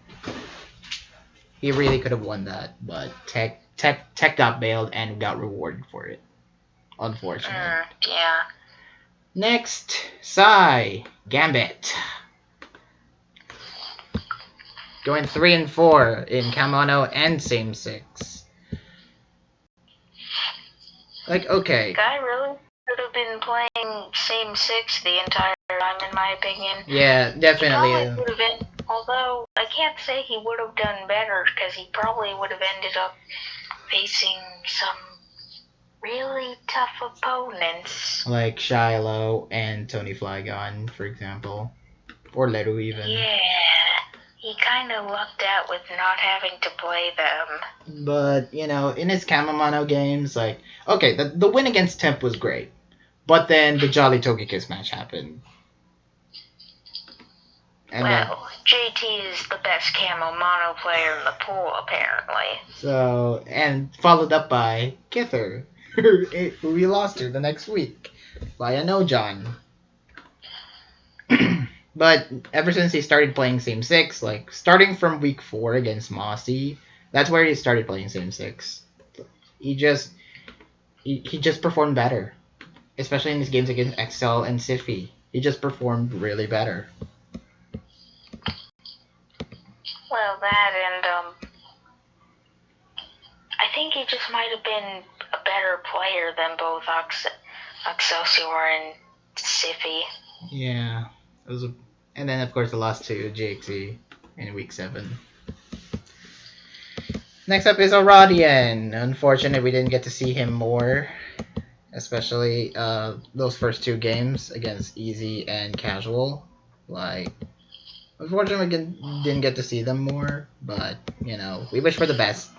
Speaker 1: He really could have won that, but Tech got bailed and got rewarded for it. Unfortunate.
Speaker 2: Yeah.
Speaker 1: Next, Sai Gambit. Going 3-4 in Kamono and Same 6. Like, okay.
Speaker 2: Guy really could have been playing Same 6 the entire time, in my opinion.
Speaker 1: Yeah, definitely.
Speaker 2: He probably would have been, although I can't say he would have done better, because he probably would have ended up facing some really tough opponents.
Speaker 1: Like Shiloh and Tony Flygon, for example. Or Leru, even.
Speaker 2: Yeah. He kind of lucked out with not having to play them.
Speaker 1: But, in his Kamamano games, like, okay, the win against Temp was great. But then the Jolly Togekiss match happened. And
Speaker 2: JT is the best Camo Mono player in the pool, apparently.
Speaker 1: So, and followed up by Kither, who we lost her the next week via No John. But ever since he started playing Same 6, like, starting from week 4 against Mossy, that's where he started playing Same 6. He just performed better. Especially in his games against Excel and Siffy. He just performed really better.
Speaker 2: Well, that and, I think he just might have been a better player than both Excelsior and Siffy.
Speaker 1: Yeah. And then, of course, the loss to GXE in week 7. Next up is Oradian. Unfortunately, we didn't get to see him more. Especially those first 2 games against Easy and Casual. Like, unfortunately, we didn't get to see them more. But, we wish for the best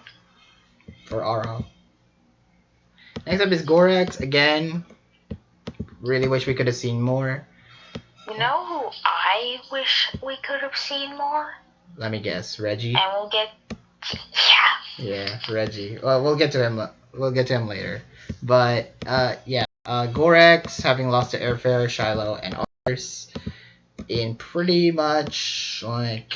Speaker 1: for Aro. Next up is Gorex. Again, really wish we could have seen more.
Speaker 2: You know who I wish we could have seen more?
Speaker 1: Let me guess, Reggie.
Speaker 2: And we'll get...
Speaker 1: Yeah, Reggie. Well, we'll get to him. We'll get to him later. But yeah, Gorex having lost to Airfare, Shiloh, and others in pretty much like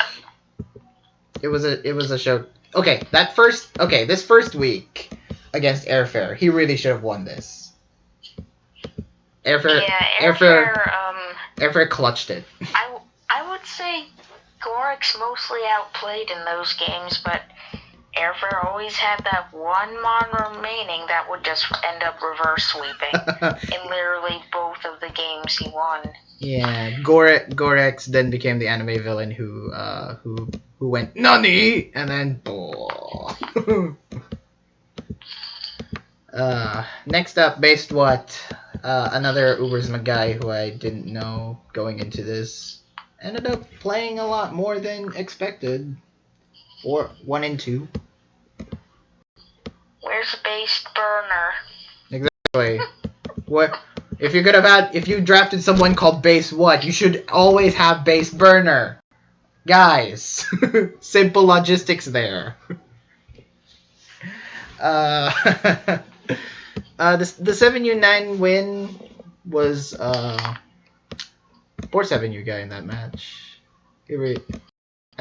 Speaker 1: it was a show. Okay, this first week against Airfare, he really should have won this. Airfare clutched it.
Speaker 2: I would say Gorex mostly outplayed in those games, but Airfare always had that one mon remaining that would just end up reverse sweeping in literally both of the games he won.
Speaker 1: Yeah, Gorex then became the anime villain who went NANI and then Next up, based what? Another Ubersma guy who I didn't know going into this ended up playing a lot more than expected. Or 1 and 2.
Speaker 2: Where's the base burner?
Speaker 1: Exactly. What if you drafted someone called base what? You should always have base burner. Guys, simple logistics there. The 7U9 win was 4-7U guy in that match. I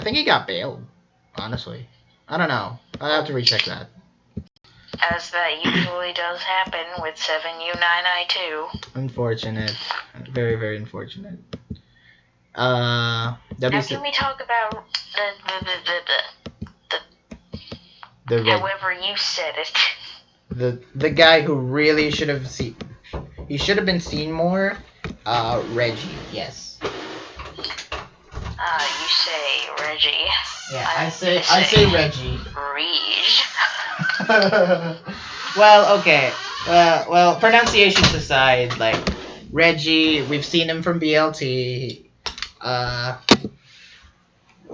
Speaker 1: think he got bailed, honestly. I don't know. I'll have to recheck that.
Speaker 2: As that usually does happen with 7U9I2.
Speaker 1: Unfortunate. Very, very unfortunate.
Speaker 2: Now can we talk about the however you said it.
Speaker 1: The guy who really should have been seen more, Reggie, yes.
Speaker 2: You say Reggie.
Speaker 1: Yeah, I say Reggie.
Speaker 2: Rege.
Speaker 1: Well, okay. Well, pronunciations aside, like Reggie, we've seen him from BLT.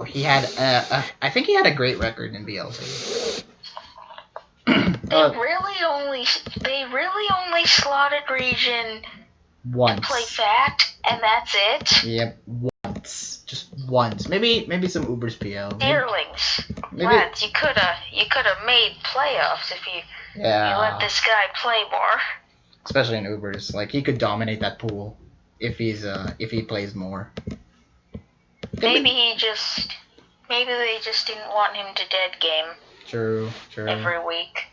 Speaker 1: He had I think he had a great record in BLT.
Speaker 2: They really only slotted region
Speaker 1: once.
Speaker 2: And play fact, and that's it.
Speaker 1: Yep, once, just once. Maybe some Ubers PL.
Speaker 2: Deerlings, lads, you could have made playoffs if you let this guy play more.
Speaker 1: Especially in Ubers, like he could dominate that pool if he plays more.
Speaker 2: Maybe they just didn't want him to dead game.
Speaker 1: True.
Speaker 2: Every week.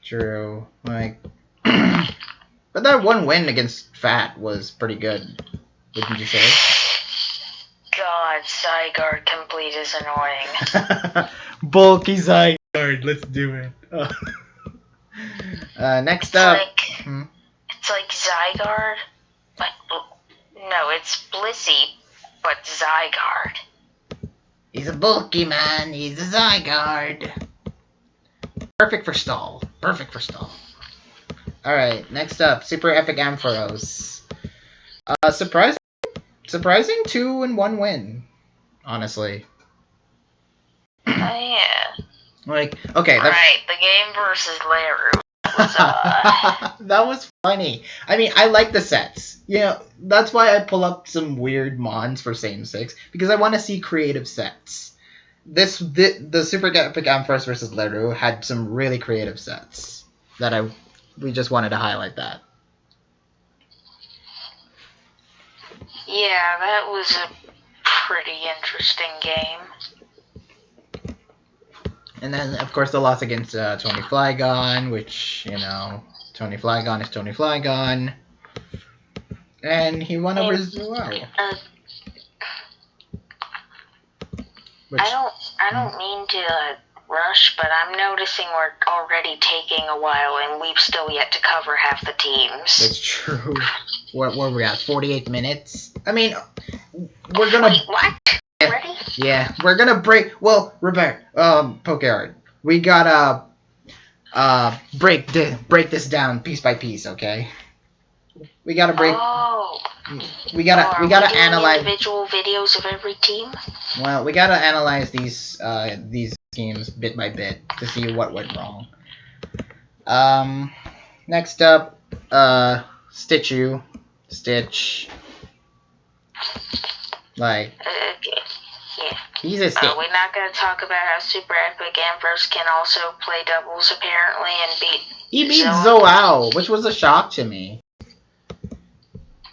Speaker 1: True. Like, but that one win against Fat was pretty good. Wouldn't you say?
Speaker 2: God, Zygarde complete is annoying.
Speaker 1: Bulky Zygarde, let's do it. Next up.
Speaker 2: It's like Zygarde, but no, it's Blissey, but Zygarde.
Speaker 1: He's a bulky man. He's a Zygarde. Perfect for stall. Alright, next up. Super Epic Ampharos. Surprising 2-1 win. Honestly.
Speaker 2: Yeah.
Speaker 1: Like, okay.
Speaker 2: Right, the game versus Leru.
Speaker 1: That was funny. I mean, I like the sets. You know, that's why I pull up some weird mons for Same 6, because I want to see creative sets. The Super Epic Ampharos versus Leru had some really creative sets that we just wanted to highlight that.
Speaker 2: Yeah, that was a pretty interesting game.
Speaker 1: And then, of course, the loss against Tony Flygon, which, you know, Tony Flygon is Tony Flygon. And he won over Zuao.
Speaker 2: I don't mean to rush, but I'm noticing we're already taking a while, and we've still yet to cover half the teams.
Speaker 1: That's true. Where were we at? 48 minutes? I mean, we're gonna...
Speaker 2: Wait, what? Ready?
Speaker 1: Yeah, we're gonna break... Well, Rebecca, PokeArt, we gotta break this down piece by piece, okay? We gotta break...
Speaker 2: Oh.
Speaker 1: We gotta analyze
Speaker 2: individual videos of every team.
Speaker 1: Well, we gotta analyze these teams bit by bit to see what went wrong. Next up, Stitch. Like,
Speaker 2: okay. Yeah.
Speaker 1: He's a Stitch.
Speaker 2: We're not gonna talk about how Super Epic Ampharos can also play doubles apparently and beat.
Speaker 1: He beat Zoao, which was a shock to me.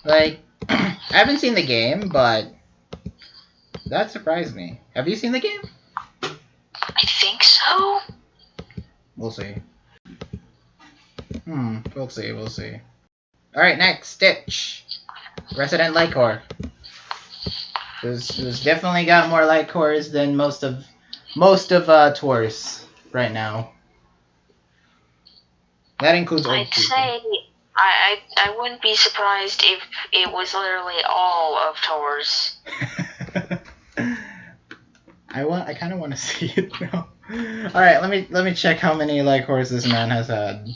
Speaker 1: Like, I haven't seen the game, but that surprised me. Have you seen the game?
Speaker 2: I think so.
Speaker 1: We'll see. We'll see. Alright, next, Stitch. Resident Lycor. Who's definitely got more Lycors than most of Tours right now. That includes old people.
Speaker 2: I'd say I wouldn't be surprised if it was literally all of Tours.
Speaker 1: I kind of want to see it now. All right, let me check how many Lycors this man has had.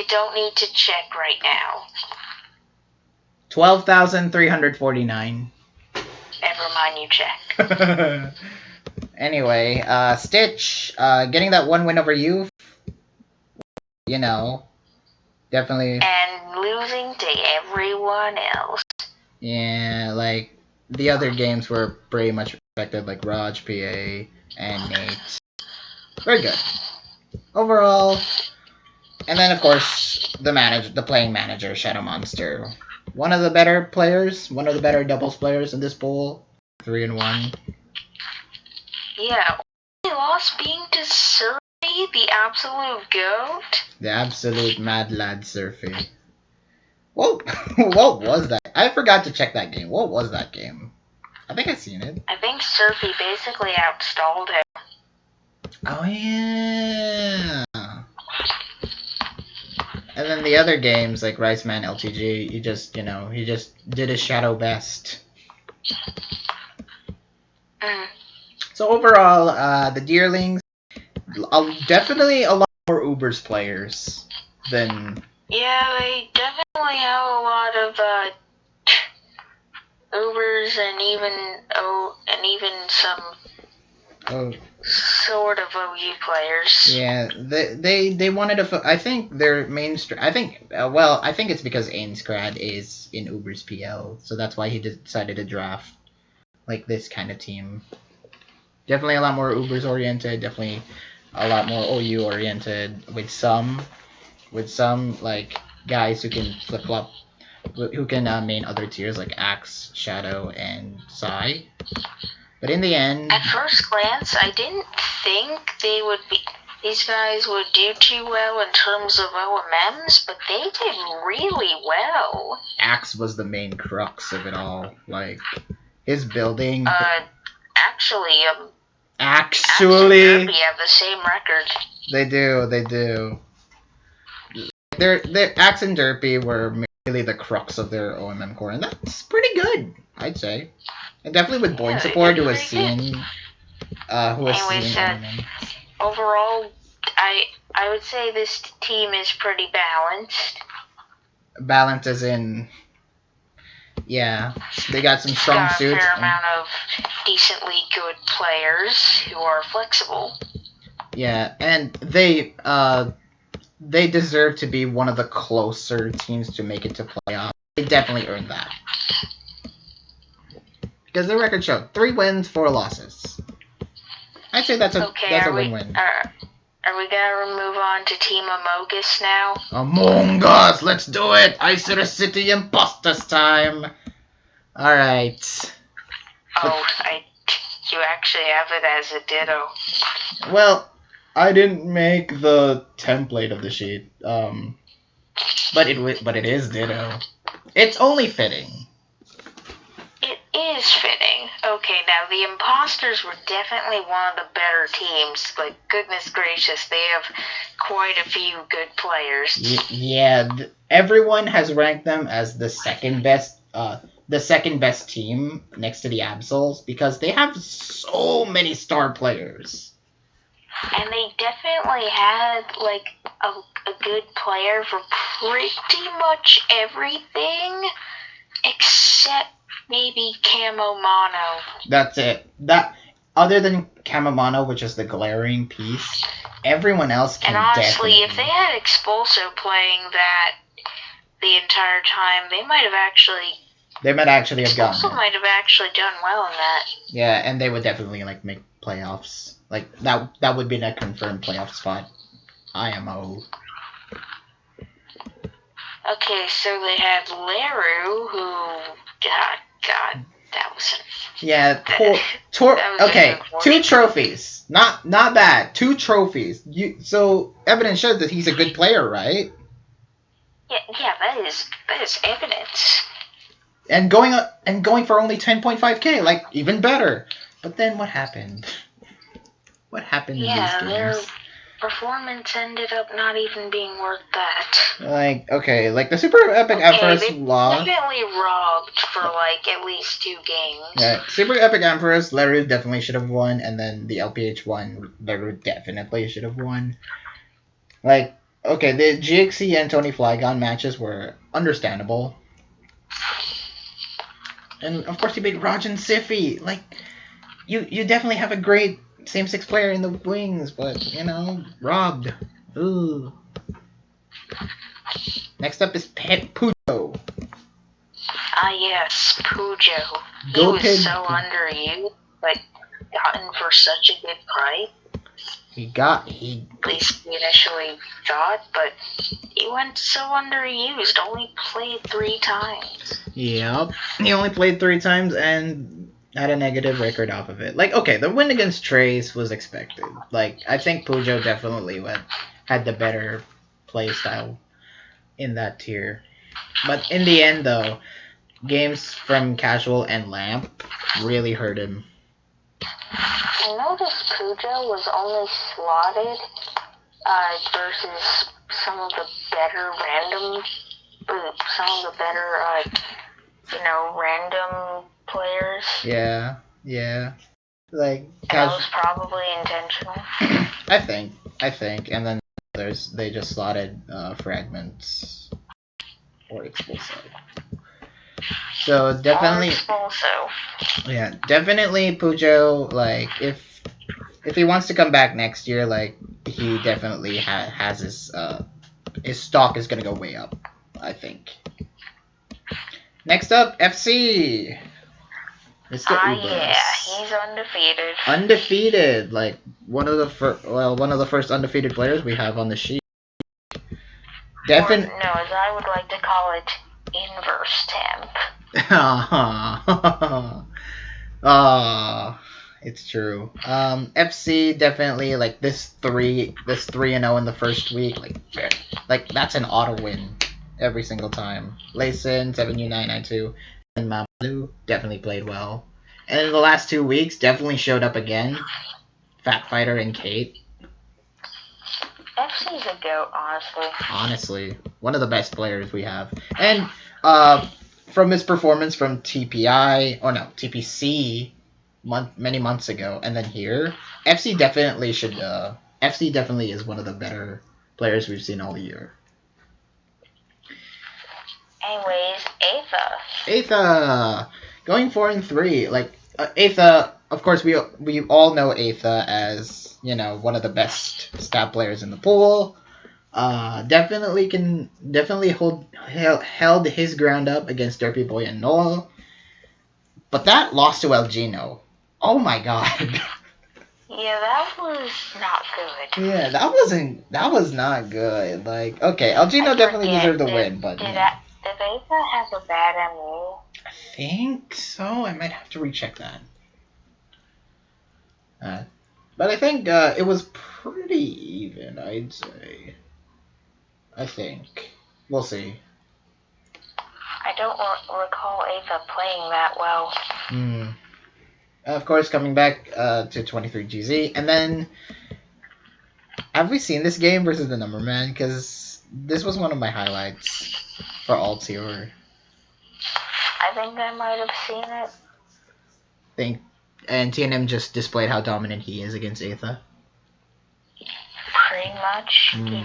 Speaker 2: don't need to check right now.
Speaker 1: 12,349.
Speaker 2: Never mind, you check.
Speaker 1: Anyway, Stitch, getting that one win over you, definitely.
Speaker 2: And losing to everyone else.
Speaker 1: Yeah, like, the other games were pretty much affected, like Raj, PA, and Nate. Very good. Overall, and then of course, the playing manager, Shadow Monster. One of the better players, one of the better doubles players in this pool. 3-1.
Speaker 2: Yeah, he lost being to Survey, the absolute goat.
Speaker 1: The absolute mad lad Surfy. What was that? I forgot to check that game. What was that game? I think I seen it.
Speaker 2: I think Surfy basically outstalled him.
Speaker 1: Oh yeah. And then the other games like Rice Man LTG, he just did his shadow best. So overall, the Deerlings, definitely a lot more Ubers players than.
Speaker 2: Yeah, they definitely have a lot of Ubers and even some sort of OU players.
Speaker 1: Yeah, they wanted to. I think their mainstream. I think it's because Ainsgrad is in Uber's PL, so that's why he decided to draft like this kind of team. Definitely a lot more Ubers oriented. Definitely a lot more OU oriented. With some like guys who can flip flop, who can main other tiers like Axe, Shadow, and Psy. But in the end,
Speaker 2: at first glance, I didn't think these guys would do too well in terms of OMMs, but they did really well.
Speaker 1: Axe was the main crux of it all. Like, his building.
Speaker 2: Actually,
Speaker 1: Axe and
Speaker 2: Derby have the same record.
Speaker 1: They do. Their Axe and Derpy were really the crux of their OMM core, and that's pretty good, I'd say. And definitely with Boyne support, who has seen OMM.
Speaker 2: Overall, I would say this team is pretty balanced.
Speaker 1: Balanced as in, yeah, they got some strong suits.
Speaker 2: A fair amount of decently good players who are flexible.
Speaker 1: Yeah, and they deserve to be one of the closer teams to make it to playoff. They definitely earned that. Because their record showed 3 wins, 4 losses. I'd say that's a win-win.
Speaker 2: Are we gonna move on to Team Amogus now?
Speaker 1: Among Us, let's do it! Icer City Imposters time! Alright.
Speaker 2: You actually have it as a ditto.
Speaker 1: Well, I didn't make the template of the sheet, but it is ditto. It's only fitting.
Speaker 2: It is fitting. Okay, now the Imposters were definitely one of the better teams. Like, goodness gracious, they have quite a few good players.
Speaker 1: Yeah, everyone has ranked them as the second best team next to the Absols because they have so many star players.
Speaker 2: And they definitely had, like, a good player for pretty much everything, except maybe Camo Mono.
Speaker 1: That's it. Other than Camo Mono, which is the glaring piece, everyone else can. And honestly,
Speaker 2: if they had Expulso playing that the entire time, they might actually have gotten it. Expulso might have actually done well in that.
Speaker 1: Yeah, and they would definitely make playoffs. Like that would be a confirmed playoff spot. IMO.
Speaker 2: Okay, so they had Leru, who God, that was.
Speaker 1: Yeah, okay, 2 trophies. Not bad. 2 trophies. So evidence shows that he's a good player, right?
Speaker 2: Yeah, that is evidence.
Speaker 1: And going for only 10.5k, like even better. But then what happened? What happened in these games?
Speaker 2: Their performance ended up not even being worth that.
Speaker 1: Like the Super Epic Empress lost.
Speaker 2: Definitely robbed for at least 2 games.
Speaker 1: Yeah, Super Epic Empress, Leru definitely should have won, and then the LPH one, Leru definitely should have won. okay, the GXC and Tony Flygon matches were understandable. And of course, you beat Rajan Siffy. Like, you definitely have a great same-sex player in the wings, but, you know, robbed. Ooh. Next up is Pujo.
Speaker 2: Ah, yes, Pujo. He
Speaker 1: Go
Speaker 2: was
Speaker 1: Pig.
Speaker 2: so underused, but gotten for such a good price.
Speaker 1: At
Speaker 2: least we initially thought, but he went so underused, only played 3 times.
Speaker 1: Yep. He only played 3 times and had a negative record off of it. Like, okay, the win against Trace was expected. Like, I think Pujo definitely had the better play style in that tier. But in the end, though, games from Casual and Lamp really hurt him.
Speaker 2: I noticed Pujo was only slotted versus some of the better random players.
Speaker 1: Yeah. Like,
Speaker 2: and that was probably intentional.
Speaker 1: I think. And then they just slotted Fragments or Expulso. So definitely, yeah, definitely Pujo. Like, if he wants to come back next year, like, he definitely has his stock is gonna go way up, I think. Next up, FC. Mr.
Speaker 2: Yeah, he's undefeated.
Speaker 1: Undefeated, like one of the first undefeated players we have on the sheet.
Speaker 2: No, as I would like to call it, inverse temp.
Speaker 1: It's true. FC definitely, like, this 3-0 in the first week, like that's an auto win every single time. Layson 7U992 and Mamalu definitely played well, and in the last 2 weeks definitely showed up again. Fat Fighter and Kate.
Speaker 2: FC's a goat, honestly.
Speaker 1: Honestly, one of the best players we have, and from his performance from TPC many months ago, and then here, FC definitely is one of the better players we've seen all year.
Speaker 2: Anyways,
Speaker 1: Aetha going 4-3. Like, Aetha, of course, we all know Aetha as, you know, one of the best stat players in the pool. Definitely held his ground up against Derpy Boy and Noel. But that loss to Elgino, oh my god.
Speaker 2: Yeah, that was not good.
Speaker 1: Yeah, that was not good. Like, okay, Elgino definitely deserved the win, but
Speaker 2: did Aetha have a bad MU?
Speaker 1: I think so. I might have to recheck that. But I think it was pretty even, I'd say. I think. We'll see.
Speaker 2: I don't recall Aetha playing that well.
Speaker 1: Of course, coming back to 23GZ. And then, have we seen this game versus the Number Man? Because this was one of my highlights for all tour.
Speaker 2: I think I might have seen it.
Speaker 1: And TNM just displayed how dominant he is against Aetha.
Speaker 2: Pretty much. He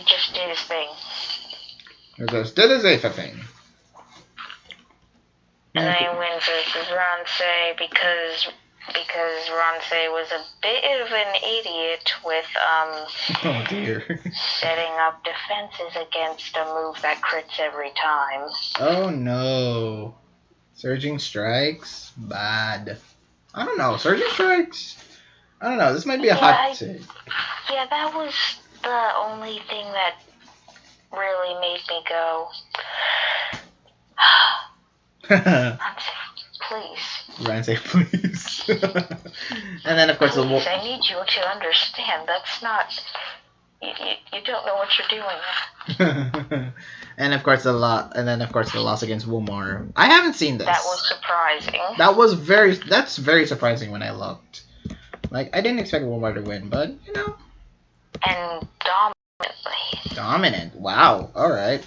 Speaker 2: just did his thing.
Speaker 1: He just did his Aetha thing.
Speaker 2: And then he wins versus Ronsei because Ronsei was a bit of an idiot with
Speaker 1: oh dear.
Speaker 2: setting up defenses against a move that crits every time.
Speaker 1: Oh no. Surging Strikes? Bad. I don't know. Surging Strikes? I don't know. This might be a hot take.
Speaker 2: Yeah, that was the only thing that really made me go, Ronsei,
Speaker 1: please. And then, of course,
Speaker 2: please, I need you to understand. That's not... You don't know what you're doing.
Speaker 1: And of course the loss against Wumar. I haven't seen this.
Speaker 2: That was surprising.
Speaker 1: That's very surprising when I looked. Like, I didn't expect Wumar to win, but you know.
Speaker 2: And
Speaker 1: dominant. Wow. All right.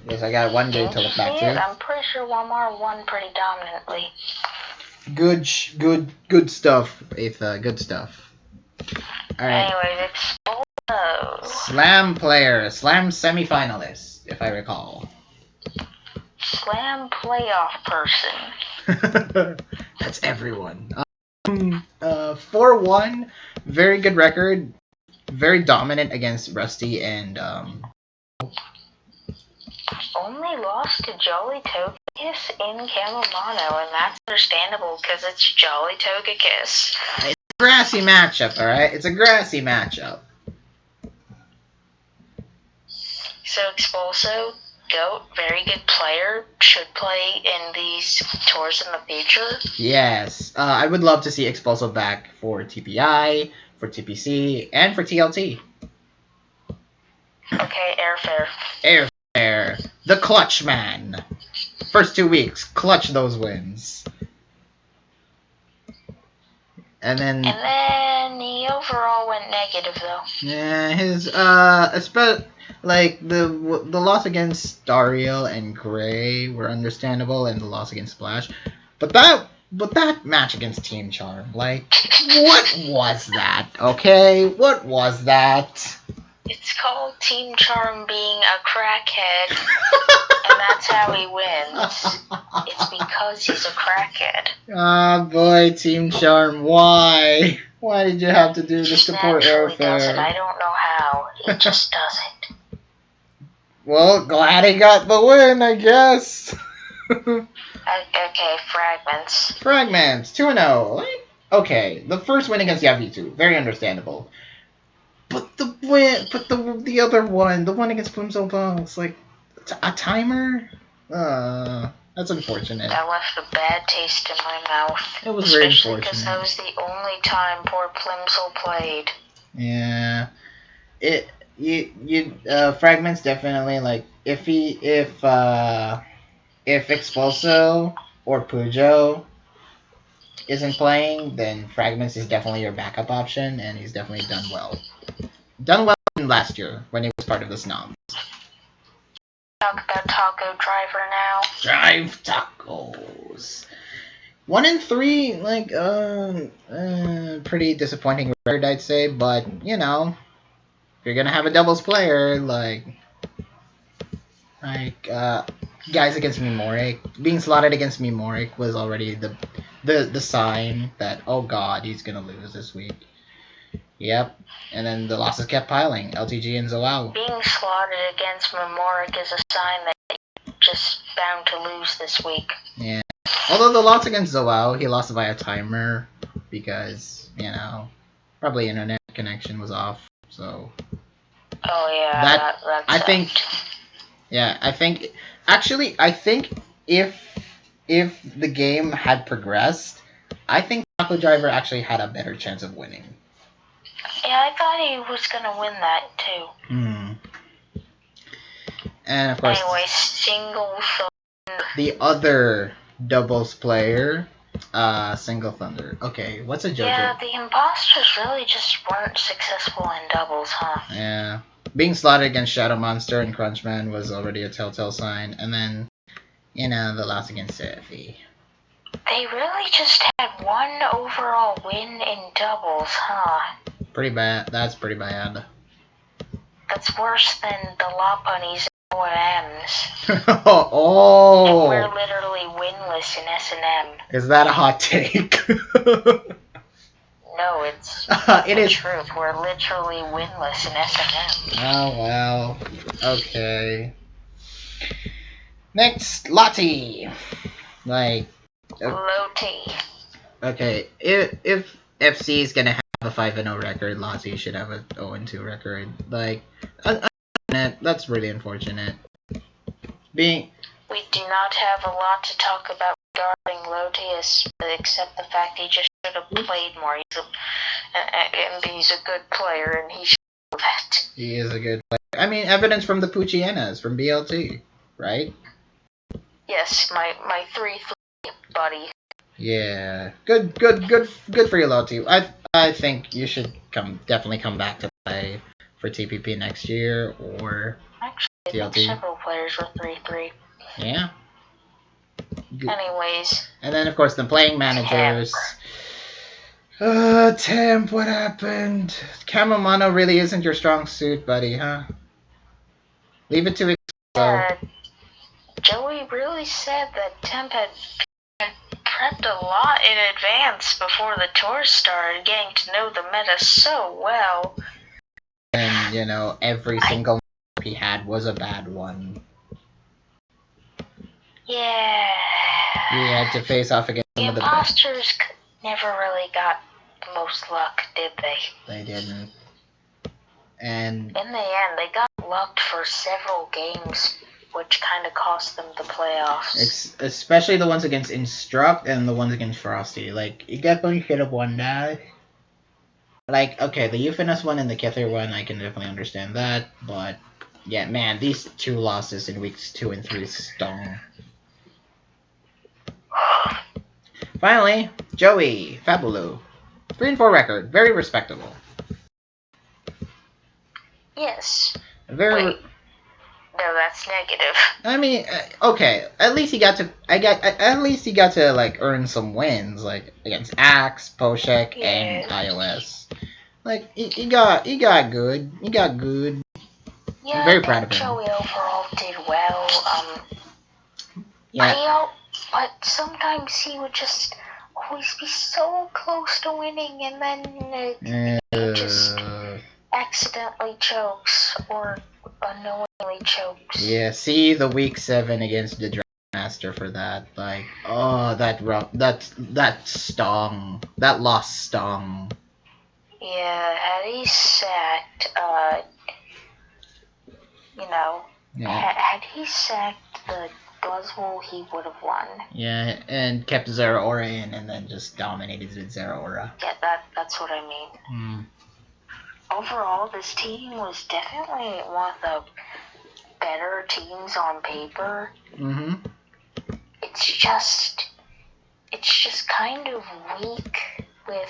Speaker 1: Guess I got one game to look back to.
Speaker 2: I'm pretty sure Wumar won pretty dominantly.
Speaker 1: Good stuff, Aetha. Good stuff. All right.
Speaker 2: Anyways, Oh.
Speaker 1: Slam player, Slam semifinalist, if I recall.
Speaker 2: Slam playoff person.
Speaker 1: That's everyone. 4-1, very good record, very dominant against Rusty and
Speaker 2: Only lost to Jolly Togekiss in Camomano, and that's understandable because it's Jolly Togekiss.
Speaker 1: It's a grassy matchup, alright? It's a grassy matchup.
Speaker 2: So Expulso, GOAT, very good player, should play in these tours in the future.
Speaker 1: Yes, I would love to see Expulso back for TPI, for TPC, and for TLT.
Speaker 2: Okay, airfare.
Speaker 1: Airfare, the clutch man. First 2 weeks, clutch those wins. And then
Speaker 2: he overall went negative though.
Speaker 1: Yeah, his like the loss against Dariel and Gray were understandable, and the loss against Splash, but that match against Team Charm, like, what was that? Okay, what was that?
Speaker 2: It's called Team Charm being a crackhead, and that's how he wins. It's because he's a crackhead.
Speaker 1: Ah, boy, Team Charm, why? Why did you have to do this to poor Airfare?
Speaker 2: Does it. I don't know how. He just does it.
Speaker 1: Well, glad he got the win, I guess.
Speaker 2: Okay, fragments.
Speaker 1: Fragments, 2-0. Like, okay, the first win against Yavitu, very understandable. But the other one, the one against Plumso Boss, like, a timer? That's unfortunate.
Speaker 2: That left a bad taste in my mouth.
Speaker 1: It was very
Speaker 2: Especially
Speaker 1: unfortunate.
Speaker 2: because that was the only time poor Plimsoll played.
Speaker 1: Yeah. Fragments definitely, like, if Expulso or Pujo isn't playing, then Fragments is definitely your backup option, and he's definitely done well. Done well last year when he was part of the Snobs.
Speaker 2: Talk about Taco Driver now.
Speaker 1: Drive tacos. 1-3, like, pretty disappointing record, I'd say, but, you know, if you're gonna have a doubles player, like, guys against Mimoric, being slotted against Mimoric was already the sign that, oh god, he's gonna lose this week. Yep, and then the losses kept piling. LTG and Zoao.
Speaker 2: Being slotted against Mimoric is a sign that you're just bound to lose this week.
Speaker 1: Yeah. Although the loss against Zoao, he lost via timer because, you know, probably internet connection was off. So.
Speaker 2: Oh yeah, that
Speaker 1: I think. Yeah, I think. Actually, I think if the game had progressed, I think Taco Driver actually had a better chance of winning.
Speaker 2: Yeah, I thought he was gonna win that too.
Speaker 1: And of course.
Speaker 2: Anyway, single
Speaker 1: the other doubles player, Single Thunder. Okay, what's a JoJo?
Speaker 2: Yeah, the imposters really just weren't successful in doubles, huh?
Speaker 1: Yeah. Being slotted against Shadow Monster and Crunchman was already a telltale sign, and then, you know, the loss against Seraphie.
Speaker 2: They really just had one overall win in doubles, huh?
Speaker 1: Pretty bad. That's pretty bad.
Speaker 2: That's worse than the Lopunnies and OMs.
Speaker 1: Oh!
Speaker 2: And we're literally winless in S&M.
Speaker 1: Is that a hot take?
Speaker 2: No, it's
Speaker 1: it is
Speaker 2: truth. We're literally winless in S&M.
Speaker 1: Oh, well. Okay. Next, Lottie. Like...
Speaker 2: Lottie.
Speaker 1: Okay, if FC is gonna have a 5-0 record, Lottie should have a 0-2 record. Like, that's really unfortunate.
Speaker 2: We do not have a lot to talk about regarding Lottie, except the fact he just should have played more. He's a good player, and he should know that.
Speaker 1: He is a good player. I mean, evidence from the Puchienas from BLT, right?
Speaker 2: Yes, my 3-3 buddy.
Speaker 1: Yeah, good for you, Lottie. I think you should definitely come back to play for TPP next year or
Speaker 2: actually
Speaker 1: TLT.
Speaker 2: Several players were 3-3.
Speaker 1: Yeah. Good.
Speaker 2: Anyways.
Speaker 1: And then of course the playing managers. Temp, what happened? Kamamano really isn't your strong suit, buddy, huh? Leave it to it.
Speaker 2: Joey really said that Temp had prepped a lot in advance before the tour started, getting to know the meta so well.
Speaker 1: And, you know, every single map he had was a bad one.
Speaker 2: Yeah.
Speaker 1: He had to face off against
Speaker 2: the
Speaker 1: some of the
Speaker 2: imposters never really got the most luck, did they?
Speaker 1: They didn't. And
Speaker 2: in the end, they got lucked for several games, which kind of cost them the playoffs.
Speaker 1: Especially the ones against Instruct and the ones against Frosty. Like, you definitely should have won that. Like, okay, the Euphemus one and the Kether one, I can definitely understand that. But, yeah, man, these two losses in weeks 2 and 3 stung. Finally, Joey Fabulou. 3-4 record. Very respectable.
Speaker 2: Yes.
Speaker 1: Very.
Speaker 2: Wait. No, that's negative.
Speaker 1: I mean, okay. At least he got to. At least he got to like earn some wins, like against Axe, Poshek, and iOS. Like he got good. He got good.
Speaker 2: Yeah,
Speaker 1: I'm very proud of him.
Speaker 2: Joey overall did well.
Speaker 1: Yeah.
Speaker 2: But sometimes he would just always be so close to winning, and then he just accidentally chokes or unknowingly chokes.
Speaker 1: Yeah, see the week 7 against the Master for that. Like, oh, that stung. That loss stung.
Speaker 2: Yeah, had he sacked, had he sacked the Buzzwole, he would have won.
Speaker 1: Yeah, and kept Zero Aura in, and then just dominated with Zero Aura.
Speaker 2: Yeah, that's what I mean. Overall, this team was definitely one of the better teams on paper.
Speaker 1: Mm-hmm.
Speaker 2: It's just kind of weak with.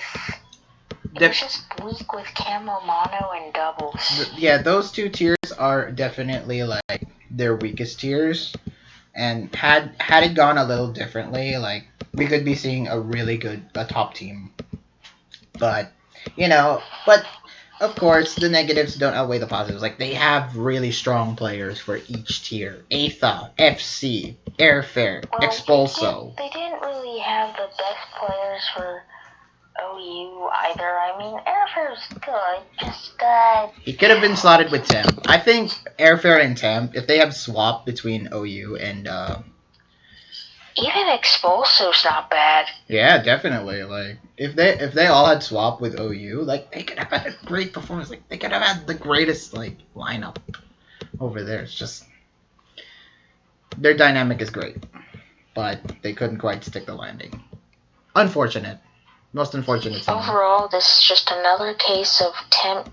Speaker 2: It's just weak with Camo, Mono, and Doubles.
Speaker 1: Yeah, those two tiers are definitely like their weakest tiers. And had it gone a little differently, like we could be seeing a top team. But of course the negatives don't outweigh the positives. Like they have really strong players for each tier. Aetha, FC, Airfare, Expulso.
Speaker 2: They didn't really have the best players for OU either. I mean, Airfare's good, just
Speaker 1: he could have been slotted with Temp. I think Airfare and Temp, if they have swapped between OU and
Speaker 2: even Expulso's not bad.
Speaker 1: Yeah, definitely. Like if they all had swapped with OU, like they could have had a great performance. Like they could have had the greatest like lineup over there. It's just their dynamic is great, but they couldn't quite stick the landing. Unfortunate. Most unfortunate thing.
Speaker 2: Overall, this is just another case of Temp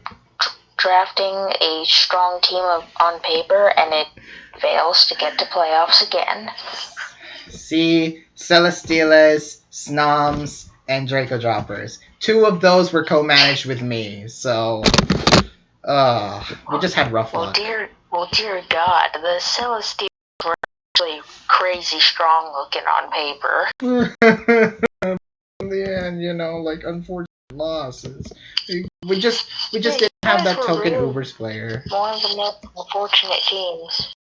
Speaker 2: drafting a strong team on paper, and it fails to get to playoffs again.
Speaker 1: See, Celestiales, Snoms, and Draco Droppers. 2 of those were co-managed with me, so we just had rough luck.
Speaker 2: Well, dear God, the Celestials were actually crazy strong looking on paper.
Speaker 1: In the end, like unfortunate losses. We just didn't have that token Ubers player.
Speaker 2: One of the most unfortunate teams.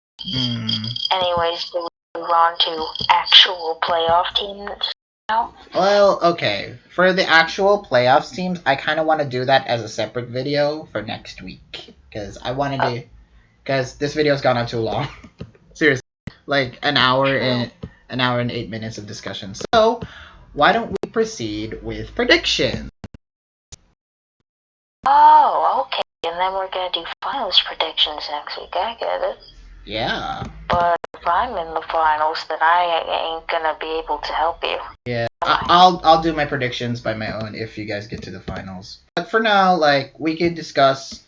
Speaker 2: Anyways, do we move on to actual playoff teams now?
Speaker 1: Well, okay. For the actual playoffs teams, I kind of want to do that as a separate video for next week. Because I wanted to... Because this video's gone on too long. Seriously. Like an hour and 8 minutes of discussion. So, why don't we proceed with predictions?
Speaker 2: Oh, okay. And then we're going to do finals predictions next week. I get it.
Speaker 1: Yeah.
Speaker 2: But if I'm in the finals, then I ain't gonna be able to help you.
Speaker 1: Yeah, I'll do my predictions by my own if you guys get to the finals. But for now, like we can discuss.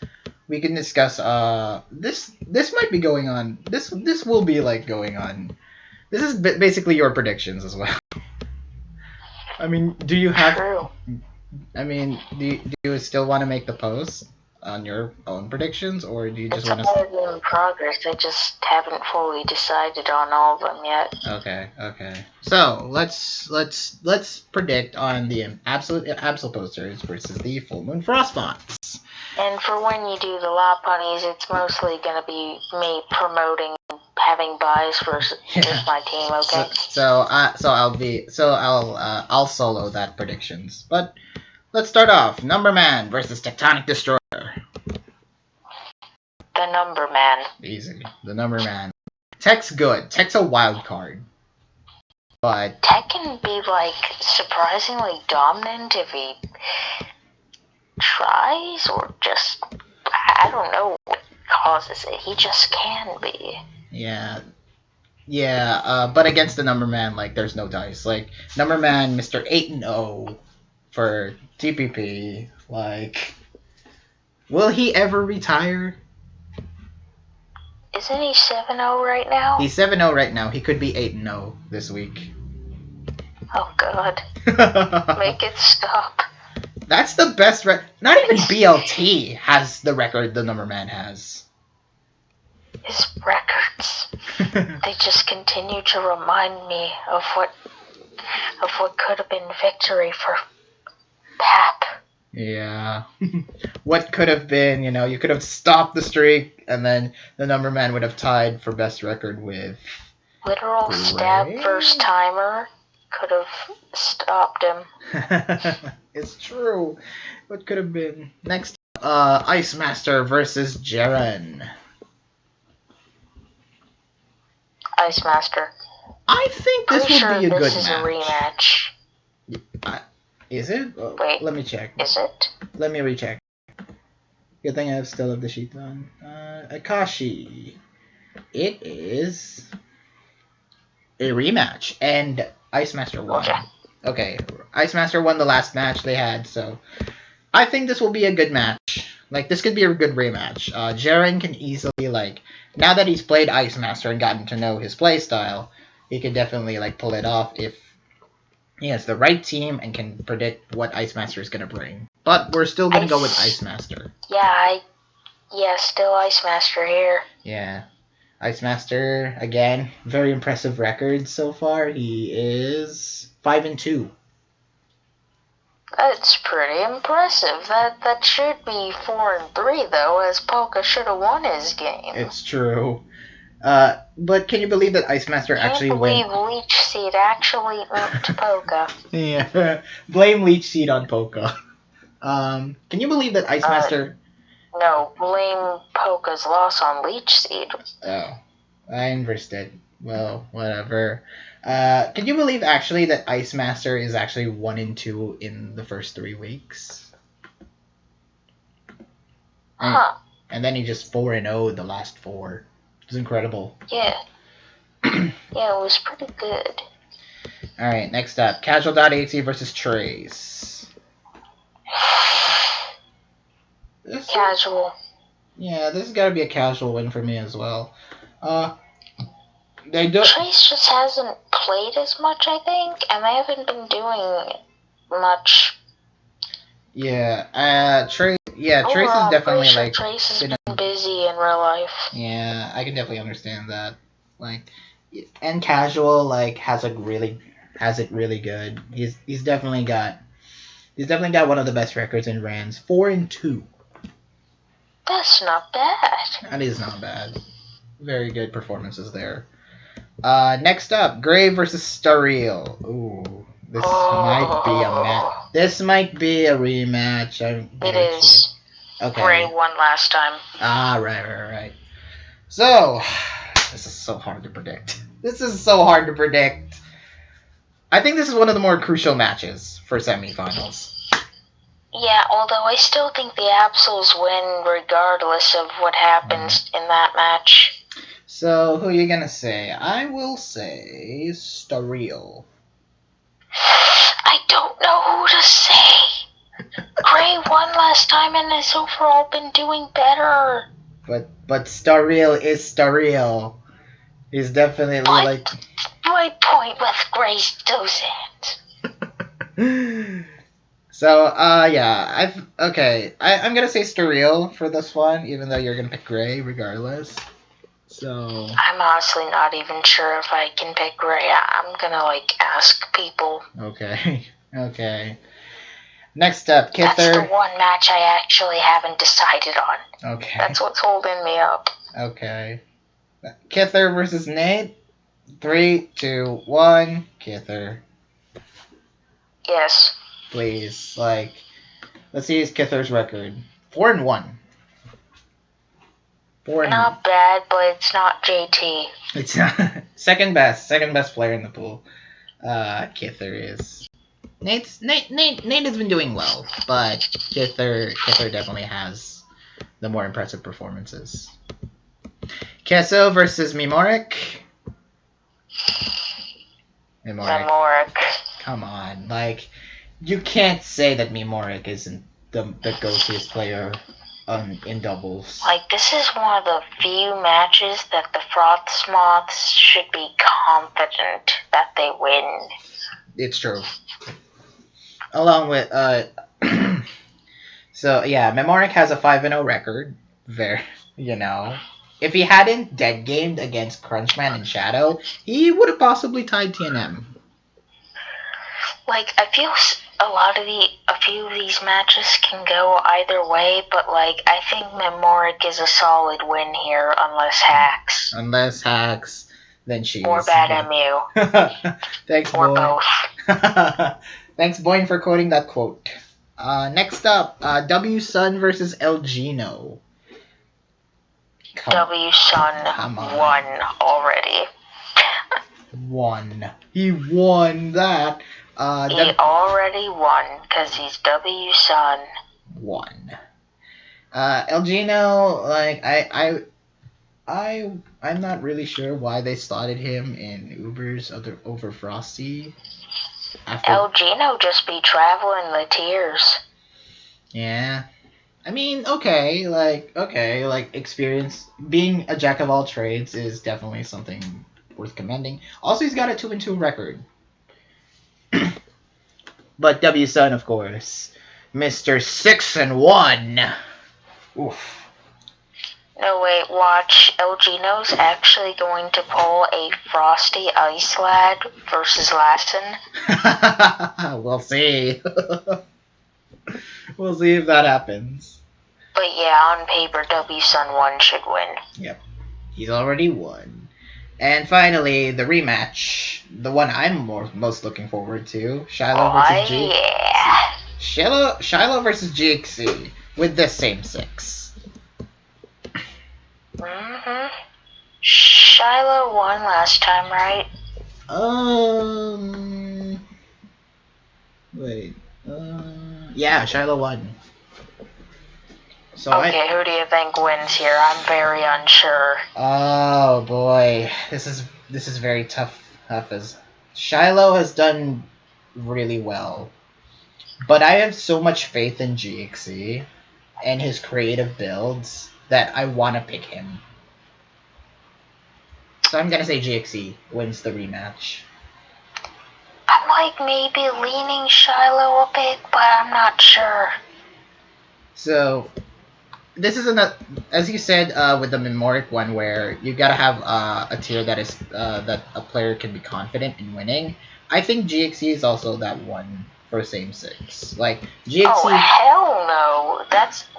Speaker 1: This might be going on. This will be like going on. This is basically your predictions as well. I mean, do you have?
Speaker 2: True.
Speaker 1: I mean, do you still want to make the post? on your own predictions, or do you just
Speaker 2: It's
Speaker 1: want
Speaker 2: all in progress. I just haven't fully decided on all of them yet.
Speaker 1: Okay. So let's predict on the absolute posters versus the full moon frostbots.
Speaker 2: And for when you do the La Bunnies, it's mostly going to be me promoting having buys versus just my team. Okay.
Speaker 1: I'll solo that predictions. But let's start off. Number Man versus Tectonic Destroyer.
Speaker 2: The Number Man.
Speaker 1: Easy. The Number Man. Tech's good. Tech's a wild card. But
Speaker 2: Tech can be like surprisingly dominant if he tries, or just I don't know what causes it. He just can be.
Speaker 1: Yeah. But against the Number Man, like, there's no dice. Like, Number Man, Mr. 8-0 for TPP. Like, will he ever retire?
Speaker 2: Isn't he 7-0 right now?
Speaker 1: He's 7-0 right now. He could be 8-0 this week.
Speaker 2: Oh, God. Make it stop.
Speaker 1: That's the best record. Not even BLT has the record the Number Man has.
Speaker 2: His records. They just continue to remind me of what could have been victory for Pap.
Speaker 1: Yeah. What could have been, you could have stopped the streak, and then the Number Man would have tied for best record with...
Speaker 2: Literal stab first timer could have stopped him.
Speaker 1: It's true. What could have been? Next, Ice Master versus Jaren.
Speaker 2: Ice Master.
Speaker 1: I think this will be a good match.
Speaker 2: This is a rematch.
Speaker 1: Is it?
Speaker 2: Wait.
Speaker 1: Let me check.
Speaker 2: Is it?
Speaker 1: Let me recheck. Good thing I still have the sheet on. Akashi. It is a rematch, and Ice Master won. Okay, Ice Master won the last match they had, so I think this will be a good match. Like, this could be a good rematch. Jaren can easily, like, now that he's played Ice Master and gotten to know his playstyle, he can definitely, like, pull it off if he has the right team and can predict what Ice Master is going to bring. But we're still going to go with Ice Master.
Speaker 2: Yeah, still Ice Master here.
Speaker 1: Yeah. Ice Master, again, very impressive record so far. He is 5-2.
Speaker 2: That's pretty impressive. That should be 4-3 though, as Poka should have won his game.
Speaker 1: It's true. But can you believe that Ice Master actually went?
Speaker 2: I can't believe Leech Seed actually ooped Poka.
Speaker 1: Yeah, blame Leech Seed on Poka. Can you believe that Ice Master?
Speaker 2: No, blame Poka's loss on Leech Seed.
Speaker 1: Oh, I understood. Well, whatever. Can you believe actually that Ice Master is actually 1-2 in the first 3 weeks?
Speaker 2: Huh.
Speaker 1: And then he just 4-0 the last 4. It's incredible.
Speaker 2: Yeah. Yeah, it was pretty good.
Speaker 1: Alright, next up. Casual.at versus Trace.
Speaker 2: Casual.
Speaker 1: Yeah, this has got to be a casual win for me as well.
Speaker 2: Trace just hasn't played as much, I think, and they haven't been doing much.
Speaker 1: Yeah, Trace is definitely like...
Speaker 2: Trace has been busy in real life.
Speaker 1: Yeah, I can definitely understand that. Like, and casual like has it really good. He's definitely got one of the best records in Rands, 4-2.
Speaker 2: That's not bad.
Speaker 1: That is not bad. Very good performances there. Next up, Gray versus Starreal. Ooh, this might be a match. This might be a rematch.
Speaker 2: It is.
Speaker 1: Okay.
Speaker 2: Gray won last time.
Speaker 1: Ah, right. So, this is so hard to predict. I think this is one of the more crucial matches for semifinals.
Speaker 2: Yeah, although I still think the Absols win regardless of what happens in that match.
Speaker 1: So, who are you going to say? I will say Starreal.
Speaker 2: I don't know who to say. Gray won last time and has overall been doing better.
Speaker 1: But Starreal is Starreal. He's definitely like...
Speaker 2: My point with Gray's docent.
Speaker 1: So, yeah, I'm gonna say Sterile for this one, even though you're gonna pick Gray regardless. So.
Speaker 2: I'm honestly not even sure if I can pick Gray. I'm gonna, ask people.
Speaker 1: Okay. Okay. Next up, Kither.
Speaker 2: That's the one match I actually haven't decided on.
Speaker 1: Okay.
Speaker 2: That's what's holding me up.
Speaker 1: Okay. Kither versus Nate. 3, 2, 1. Kither.
Speaker 2: Yes.
Speaker 1: Please, let's see his Kither's record. 4-1.
Speaker 2: Not bad, but it's not JT.
Speaker 1: It's not second best player in the pool. Kither is. Nate has been doing well, but Kither definitely has the more impressive performances. Kesso versus Mimorik.
Speaker 2: Mimorik.
Speaker 1: Come on, you can't say that Mimorik isn't the go-to player in doubles.
Speaker 2: This is one of the few matches that the Frostmoths should be confident that they win.
Speaker 1: It's true. Along with so yeah, Mimorik has a 5-0 record. If he hadn't dead gamed against Crunchman and Shadow, he would have possibly tied TNM.
Speaker 2: I feel a few of these matches can go either way, but I think Mimorik is a solid win here, unless hacks.
Speaker 1: Unless hacks, then she's.
Speaker 2: Or bad MU.
Speaker 1: Thanks,
Speaker 2: or
Speaker 1: boy.
Speaker 2: both.
Speaker 1: Thanks, Boyne, for quoting that quote. Next up, W Sun versus Elgino.
Speaker 2: W Sun won already.
Speaker 1: Won. He won that.
Speaker 2: He already won because he's W Sun.
Speaker 1: Won. Elgino, I'm not really sure why they slotted him in Ubers over Frosty.
Speaker 2: Elgino just be traveling the tiers.
Speaker 1: Yeah. I mean, okay, experience being a jack of all trades is definitely something worth commending. Also, he's got a 2-2 record. But W Sun, of course, Mr. 6-1. Oof.
Speaker 2: No, wait, watch. Elgino's actually going to pull a Frosty Ice Lad versus Lassen.
Speaker 1: We'll see. We'll see if that happens.
Speaker 2: But yeah, on paper, W Sun 1 should win.
Speaker 1: Yep. He's already won. And finally, the rematch. The one I'm most looking forward to. Shiloh versus GXC.
Speaker 2: Yeah.
Speaker 1: Shiloh versus GXC with the same 6.
Speaker 2: Mm-hmm. Shiloh won last time, right?
Speaker 1: Wait. Yeah, Shiloh won. So
Speaker 2: okay, who do you think wins here? I'm very unsure.
Speaker 1: Oh boy, this is very tough. As Shiloh has done really well, but I have so much faith in GXC and his creative builds that I want to pick him. So I'm gonna say GXC wins the rematch.
Speaker 2: I'm maybe leaning Shiloh a bit, but I'm not sure.
Speaker 1: So this is as you said with the Mimorik one, where you gotta have a tier that is that a player can be confident in winning. I think GXC is also that one for same 6. GXC.
Speaker 2: Oh hell no!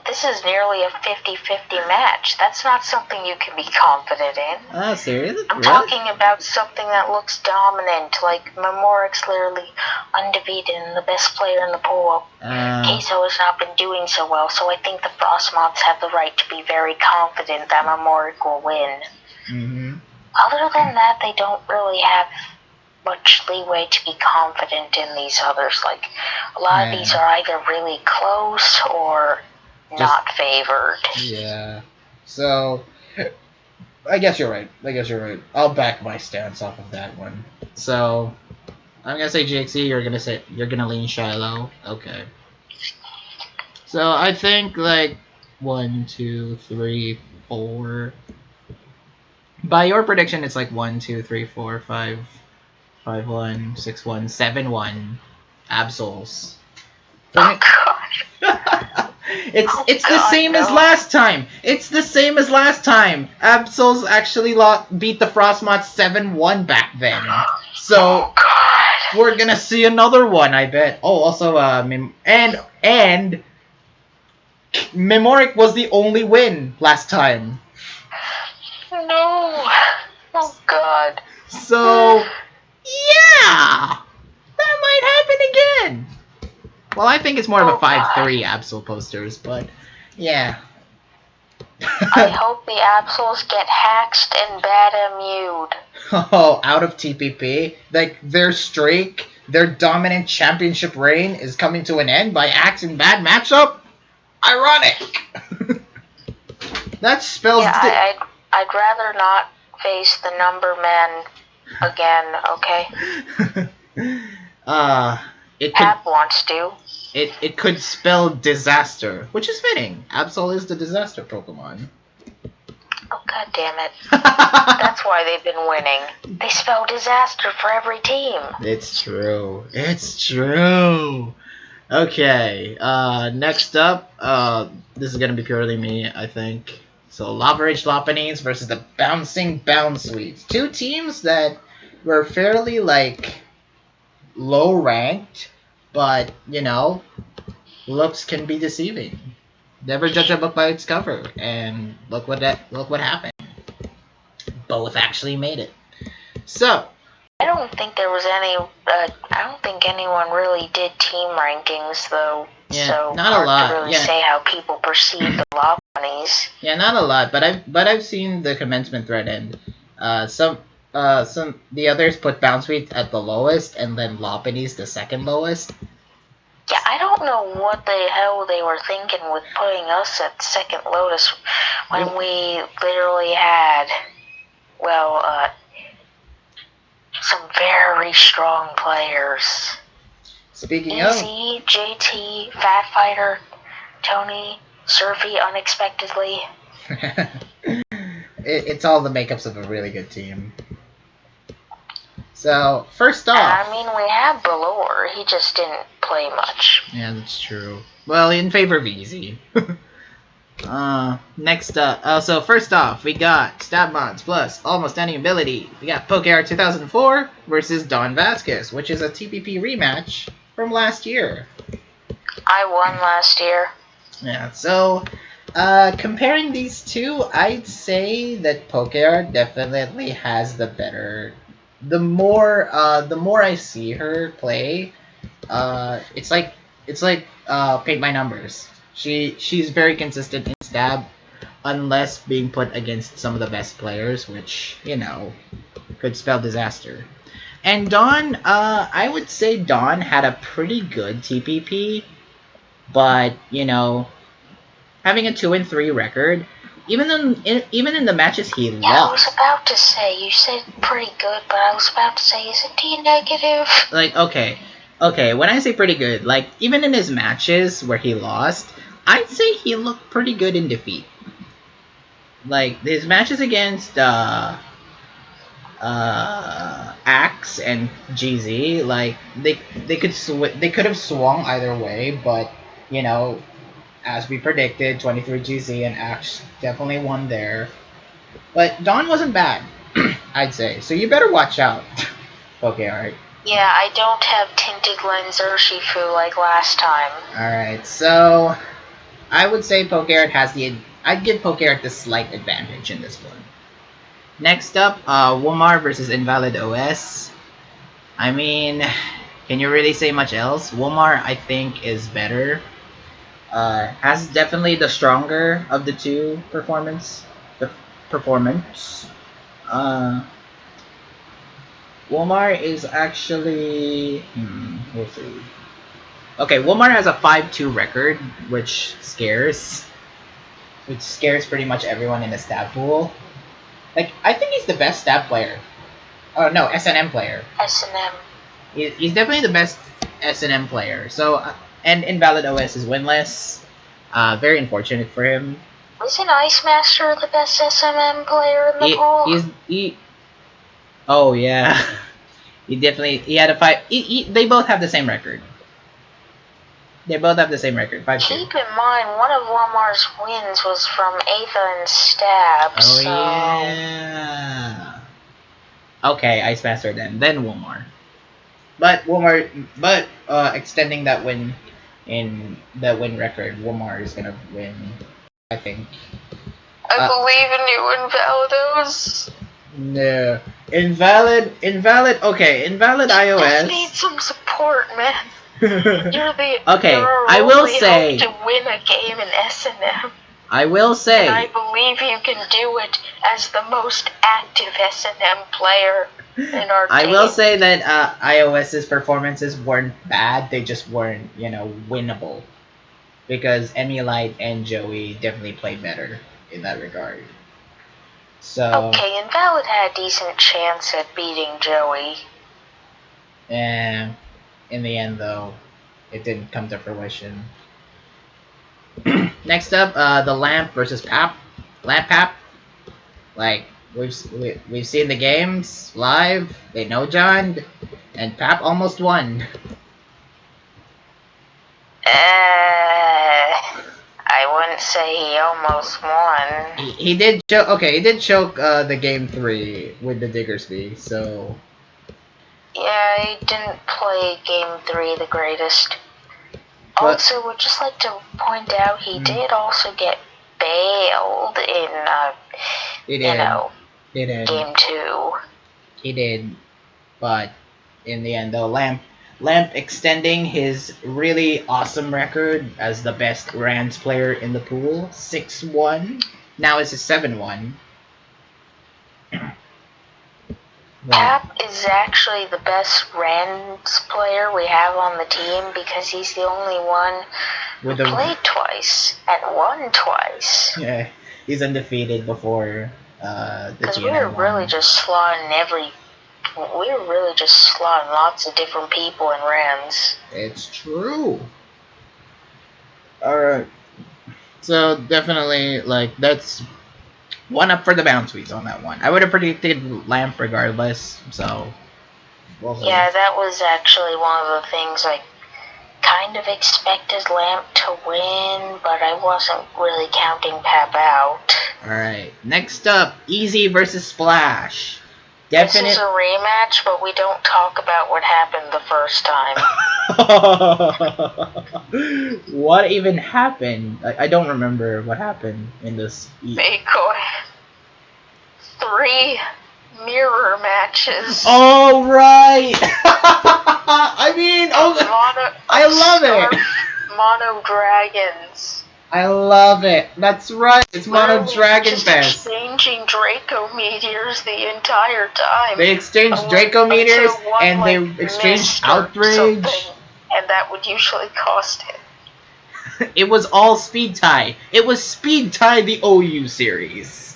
Speaker 2: This is nearly a 50-50 match. That's not something you can be confident in.
Speaker 1: Ah, seriously?
Speaker 2: I'm talking about something that looks dominant, Mimorik's literally undefeated and the best player in the pool. Queso has not been doing so well, so I think the Frostmoths have the right to be very confident that Mimorik will win.
Speaker 1: Mm-hmm.
Speaker 2: Other than that, they don't really have much leeway to be confident in these others. A lot of these are either really close or not favored.
Speaker 1: Yeah. So, I guess you're right. I'll back my stance off of that one. So, I'm gonna say GXC. You're gonna lean Shiloh. Okay. So I think 1, 2, 3, 4. By your prediction, it's 1, 2, 3, 4, 5, 5-1, 6-1, 7-1. Absols. For me,
Speaker 2: God.
Speaker 1: it's the same as last time. It's the same as last time. Absols actually beat the Frostmods 7-1 back then. So we're gonna see another one, I bet. Oh, also and Memoric was the only win last time.
Speaker 2: No. Oh God.
Speaker 1: So yeah, that might happen again. Well, I think it's more of a 5-3 Absol posters, but yeah.
Speaker 2: I hope the Absols get hacked and Batamued.
Speaker 1: Oh, out of TPP? Like, their streak, their dominant championship reign is coming to an end by Axe and bad matchup? Ironic! That spells...
Speaker 2: Yeah, I'd rather not face the number man again, okay? App wants to.
Speaker 1: It could spell disaster, which is fitting. Absol is the disaster Pokemon.
Speaker 2: Oh, God damn it. That's why they've been winning. They spell disaster for every team.
Speaker 1: It's true. It's true. Okay, next up, this is gonna be purely me, I think. So, Lava Ridge Lopunese versus the Bouncing Bounsweets. Two teams that were fairly, like, low-ranked, but, you know, looks can be deceiving. Never judge a book by its cover, and look what happened. Both actually made it. So,
Speaker 2: I don't think there was any. I don't think anyone really did team rankings though.
Speaker 1: Yeah,
Speaker 2: so
Speaker 1: not
Speaker 2: hard
Speaker 1: a lot.
Speaker 2: to really
Speaker 1: Yeah.
Speaker 2: say how people perceive the Lopunnies.
Speaker 1: Yeah, not a lot, but I've seen the commencement thread, and some the others put Bounsweet at the lowest, and then Lopunnies the second lowest.
Speaker 2: Yeah, I don't know what the hell they were thinking with putting us at second lowest when we literally had, some very strong players.
Speaker 1: Speaking
Speaker 2: Easy, JT, Fat Fighter, Tony, Surfy unexpectedly.
Speaker 1: It's all the makeups of a really good team. So, first off...
Speaker 2: I mean, we have Balor. He just didn't play much.
Speaker 1: Yeah, that's true. Well, in favor of Easy. Next up... so first off, we got Stab Mods plus almost any ability. We got PokeArt2004 versus Don Vasquez, which is a TPP rematch from last year.
Speaker 2: I won last year.
Speaker 1: Yeah, so... comparing these two, I'd say that PokeArt definitely has the better... The more I see her play, it's like paint my numbers. She's very consistent in stab, unless being put against some of the best players, which, you know, could spell disaster. And Dawn, I would say Dawn had a pretty good TPP, but, you know, having a 2-3 record, even in the matches he lost.
Speaker 2: I was about to say, you said pretty good, but I was about to say, isn't he negative?
Speaker 1: Like, okay, when I say pretty good, like, even in his matches where he lost, I'd say he looked pretty good in defeat. Like, his matches against, Axe and GZ, like, they could have swung either way, but, you know, as we predicted, 23 GZ and Axe definitely won there. But Dawn wasn't bad, I'd say. So you better watch out, PokeArt.
Speaker 2: Yeah, I don't have tinted lens Urshifu like last time.
Speaker 1: Alright, so I would say PokeArt has I'd give PokeArt the slight advantage in this one. Next up, Womar versus Invalid OS. I mean, can you really say much else? Womar, I think, is better. Has definitely the stronger of the two performance. Womar is actually... we'll see. Okay, Womar has a 5-2 record, which scares pretty much everyone in the stab pool. Like, I think he's the best stab player. Oh, no, SNM player.
Speaker 2: SNM.
Speaker 1: He's definitely the best SNM player. So, and Invalid OS is winless. Very unfortunate for him.
Speaker 2: Isn't Ice Master the best SNM player in the pool?
Speaker 1: Oh, yeah. He had a 5... they both have the same record. They both have the same record, 5-2.
Speaker 2: Keep in mind, one of Womar's wins was from Atha and Stab.
Speaker 1: Oh,
Speaker 2: so...
Speaker 1: yeah. Okay, Ice Master then Womar. But extending that win in the win record, Womar is gonna win, I think.
Speaker 2: I believe in you, Invalidos.
Speaker 1: No. Invalid, okay, Invalid iOS.
Speaker 2: You just need some support, man.
Speaker 1: Okay,
Speaker 2: you're
Speaker 1: I will say
Speaker 2: to win a game in S&M.
Speaker 1: I will say,
Speaker 2: and I believe you can do it as the most active S&M player in our team.
Speaker 1: I will say that iOS's performances weren't bad, they just weren't, winnable. Because Emulite and Joey definitely played better in that regard. So
Speaker 2: okay, Invalid had a decent chance at beating Joey.
Speaker 1: And in the end, though, it didn't come to fruition. Next up, the Lamp versus Pap. Lamp Pap. Like we've seen the games live. They know John, and Pap almost won.
Speaker 2: I wouldn't say he almost won.
Speaker 1: He did choke. Okay, he did choke the game 3 with the Diggersby. So
Speaker 2: yeah, he didn't play game 3 the greatest. Also, would just like to point out he did also get bailed in game 2.
Speaker 1: He did, but in the end, though, Lamp extending his really awesome record as the best Rands player in the pool, 6-1. Now it's a 7-1.
Speaker 2: Pap is actually the best Rands player we have on the team because he's the only one who played twice and won twice.
Speaker 1: Yeah, he's undefeated before the
Speaker 2: because we were really just slaughtering lots of different people in Rands.
Speaker 1: It's true. Alright. So definitely, that's one up for the Bounce Weeds on that one. I would have predicted Lamp regardless, so
Speaker 2: yeah, that was actually one of the things I kind of expected Lamp to win, but I wasn't really counting Pap out.
Speaker 1: Alright, next up, Easy versus Splash.
Speaker 2: This is a rematch, but we don't talk about what happened the first time.
Speaker 1: What even happened? I don't remember what happened in this.
Speaker 2: Micoy. 3 mirror matches.
Speaker 1: Oh, right! I mean, I love it!
Speaker 2: Mono Dragons.
Speaker 1: I love it. That's right. It's Mono Dragon
Speaker 2: just
Speaker 1: Fest.
Speaker 2: Exchanging Draco Meteors the entire time.
Speaker 1: They exchanged Draco Meteors and they exchanged Outrage.
Speaker 2: And that would usually cost it.
Speaker 1: It was all Speed Tie. It was Speed Tie, the OU series.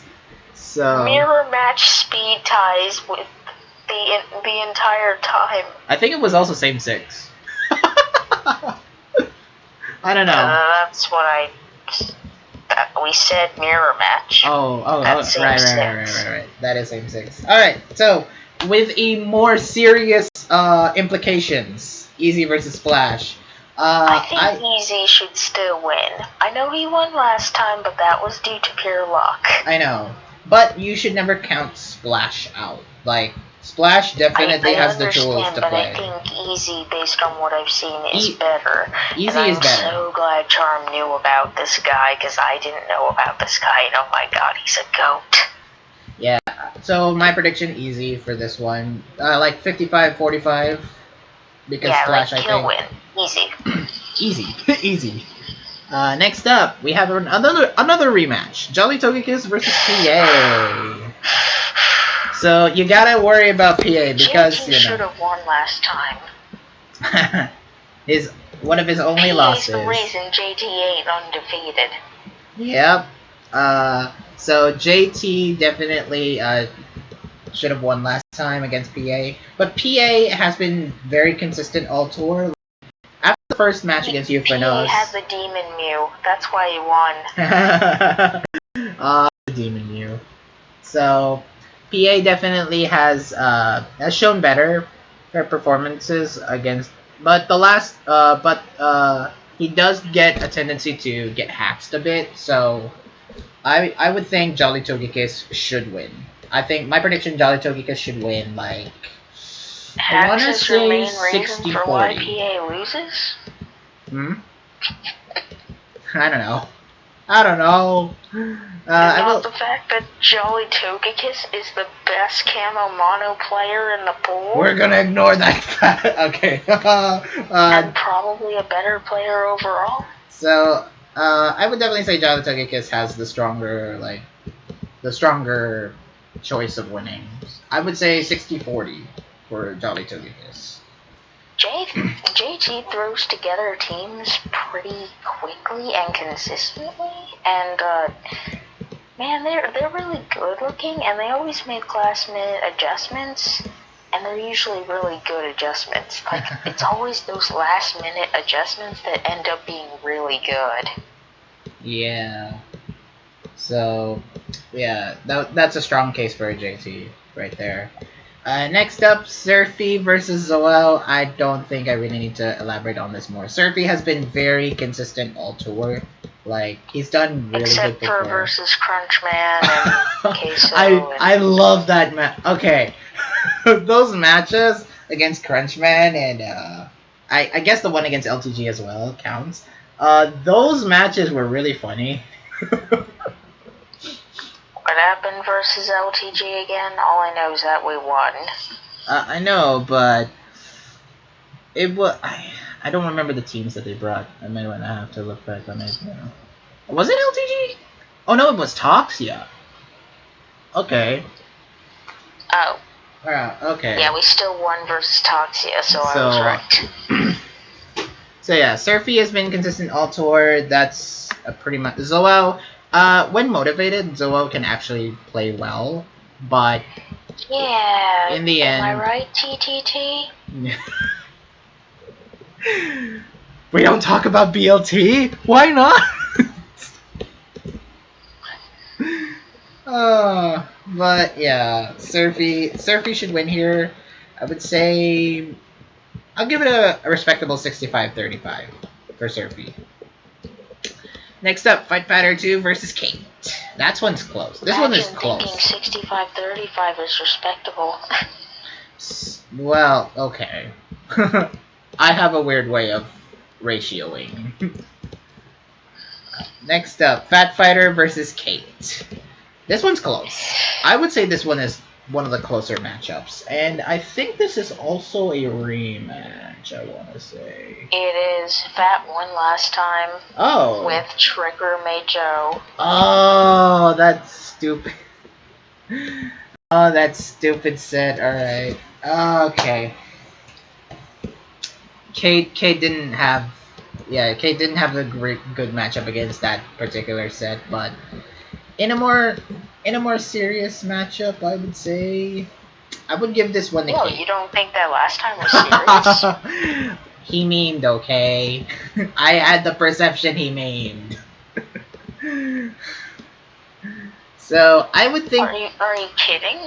Speaker 1: So
Speaker 2: mirror match Speed Ties with the entire time.
Speaker 1: I think it was also same 6. I don't know.
Speaker 2: That's what we said mirror match.
Speaker 1: Right. That is same 6. Alright, so with a more serious implications, Easy versus Splash.
Speaker 2: I think Easy should still win. I know he won last time, but that was due to pure luck.
Speaker 1: I know. But you should never count Splash out. Splash definitely has the tools to play.
Speaker 2: I think Easy, based on what I've seen, is better.
Speaker 1: Easy is better.
Speaker 2: I'm so glad Charm knew about this guy, because I didn't know about this guy, and oh my god, he's a goat.
Speaker 1: Yeah, so my prediction, Easy for this one. 55-45. Because Splash,
Speaker 2: he'll win. Easy.
Speaker 1: Easy. Next up, we have another rematch. Jolly Togekiss versus PA. So you gotta worry about PA because
Speaker 2: JT should have won last time.
Speaker 1: one of his only losses.
Speaker 2: He's the reason JT ain't undefeated.
Speaker 1: Yep. So JT definitely should have won last time against PA, but PA has been very consistent all tour. After the first match against Euphanos,
Speaker 2: he had the Demon Mew. That's why he
Speaker 1: won. The Demon Mew. So PA definitely has shown better performances against, but the last he he does get a tendency to get hacked a bit, so I would think Jolly Togekiss should win. I think my prediction, Jolly Togekiss should win, like, I want to
Speaker 2: your
Speaker 1: say
Speaker 2: main reason for why
Speaker 1: 60-40.
Speaker 2: PA loses?
Speaker 1: I don't know.
Speaker 2: Not the fact that Jolly Togekiss is the best camo mono player in the pool?
Speaker 1: We're gonna ignore that fact. Okay.
Speaker 2: And probably a better player overall?
Speaker 1: So, I would definitely say Jolly Togekiss has the stronger choice of winning. I would say 60-40 for Jolly Togekiss.
Speaker 2: JT throws together teams pretty quickly and consistently, and man, they're really good looking, and they always make last minute adjustments, and they're usually really good adjustments. Like, it's always those last minute adjustments that end up being really good.
Speaker 1: Yeah. So, yeah, that's a strong case for a JT right there. Next up, Surfy versus Zoel. I don't think I really need to elaborate on this more. Surfy has been very consistent all tour. Like, he's done really
Speaker 2: Except
Speaker 1: good before.
Speaker 2: for versus Crunchman and Queso.
Speaker 1: I love that match. Okay. Those matches against Crunchman and I guess the one against LTG as well counts. Those matches were really funny.
Speaker 2: What happened versus LTG again? All I know is that we won.
Speaker 1: I know, but it was. I don't remember the teams that they brought. I might want to have to look back on it. Was it LTG? Oh no, it was Toxia. Okay.
Speaker 2: Oh.
Speaker 1: Okay.
Speaker 2: Yeah, we still won versus Toxia, so I was right.
Speaker 1: So yeah, Surfy has been consistent all tour. That's pretty much Zoel. When motivated, Zoel can actually play well, but
Speaker 2: yeah,
Speaker 1: in the end,
Speaker 2: am I right, TTT?
Speaker 1: We don't talk about BLT. Why not? But yeah, Surfy should win here. I would say I'll give it a respectable 65-35 for Surfy. Next up, Fight Fighter 2 versus Kate. That one's close. This one is close.
Speaker 2: Thinking 65-35 is respectable.
Speaker 1: Well, okay. I have a weird way of ratioing. Next up, Fat Fighter versus Kate. This one's close. I would say this one is one of the closer matchups. And I think this is also a rematch, I want to say.
Speaker 2: It is. Fat won last time.
Speaker 1: Oh.
Speaker 2: With Trigger Made Joe.
Speaker 1: Oh, that's stupid. Oh, that stupid set. Alright. Okay. Kate didn't have a good matchup against that particular set, but in a more serious matchup, I would say I would give this one to Kate.
Speaker 2: You don't think that last time was serious?
Speaker 1: He memed, okay? I had the perception he memed. So I would think.
Speaker 2: Are you kidding?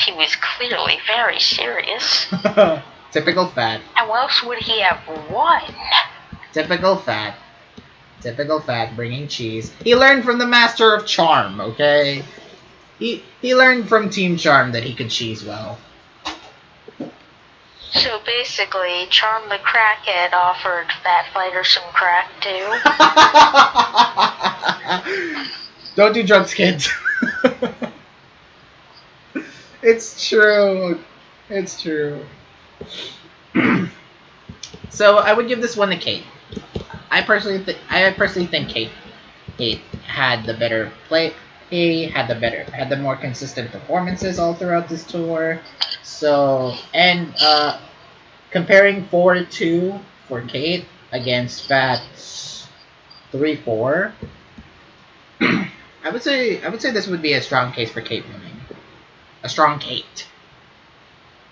Speaker 2: He was clearly very serious.
Speaker 1: Typical Fat.
Speaker 2: How else would he have won?
Speaker 1: Typical Fat. Typical Fat, bringing cheese. He learned from the Master of Charm, okay? He learned from Team Charm that he could cheese well.
Speaker 2: So basically, Charm the Crackhead offered Fat Fighter some crack too?
Speaker 1: Don't do drugs, kids. It's true. It's true. So I would give this one to Kate. I personally think Kate had the better play. He had the more consistent performances all throughout this tour. So and comparing 4-2 for Kate against Fat's 3-4, I would say this would be a strong case for Kate winning. A strong Kate.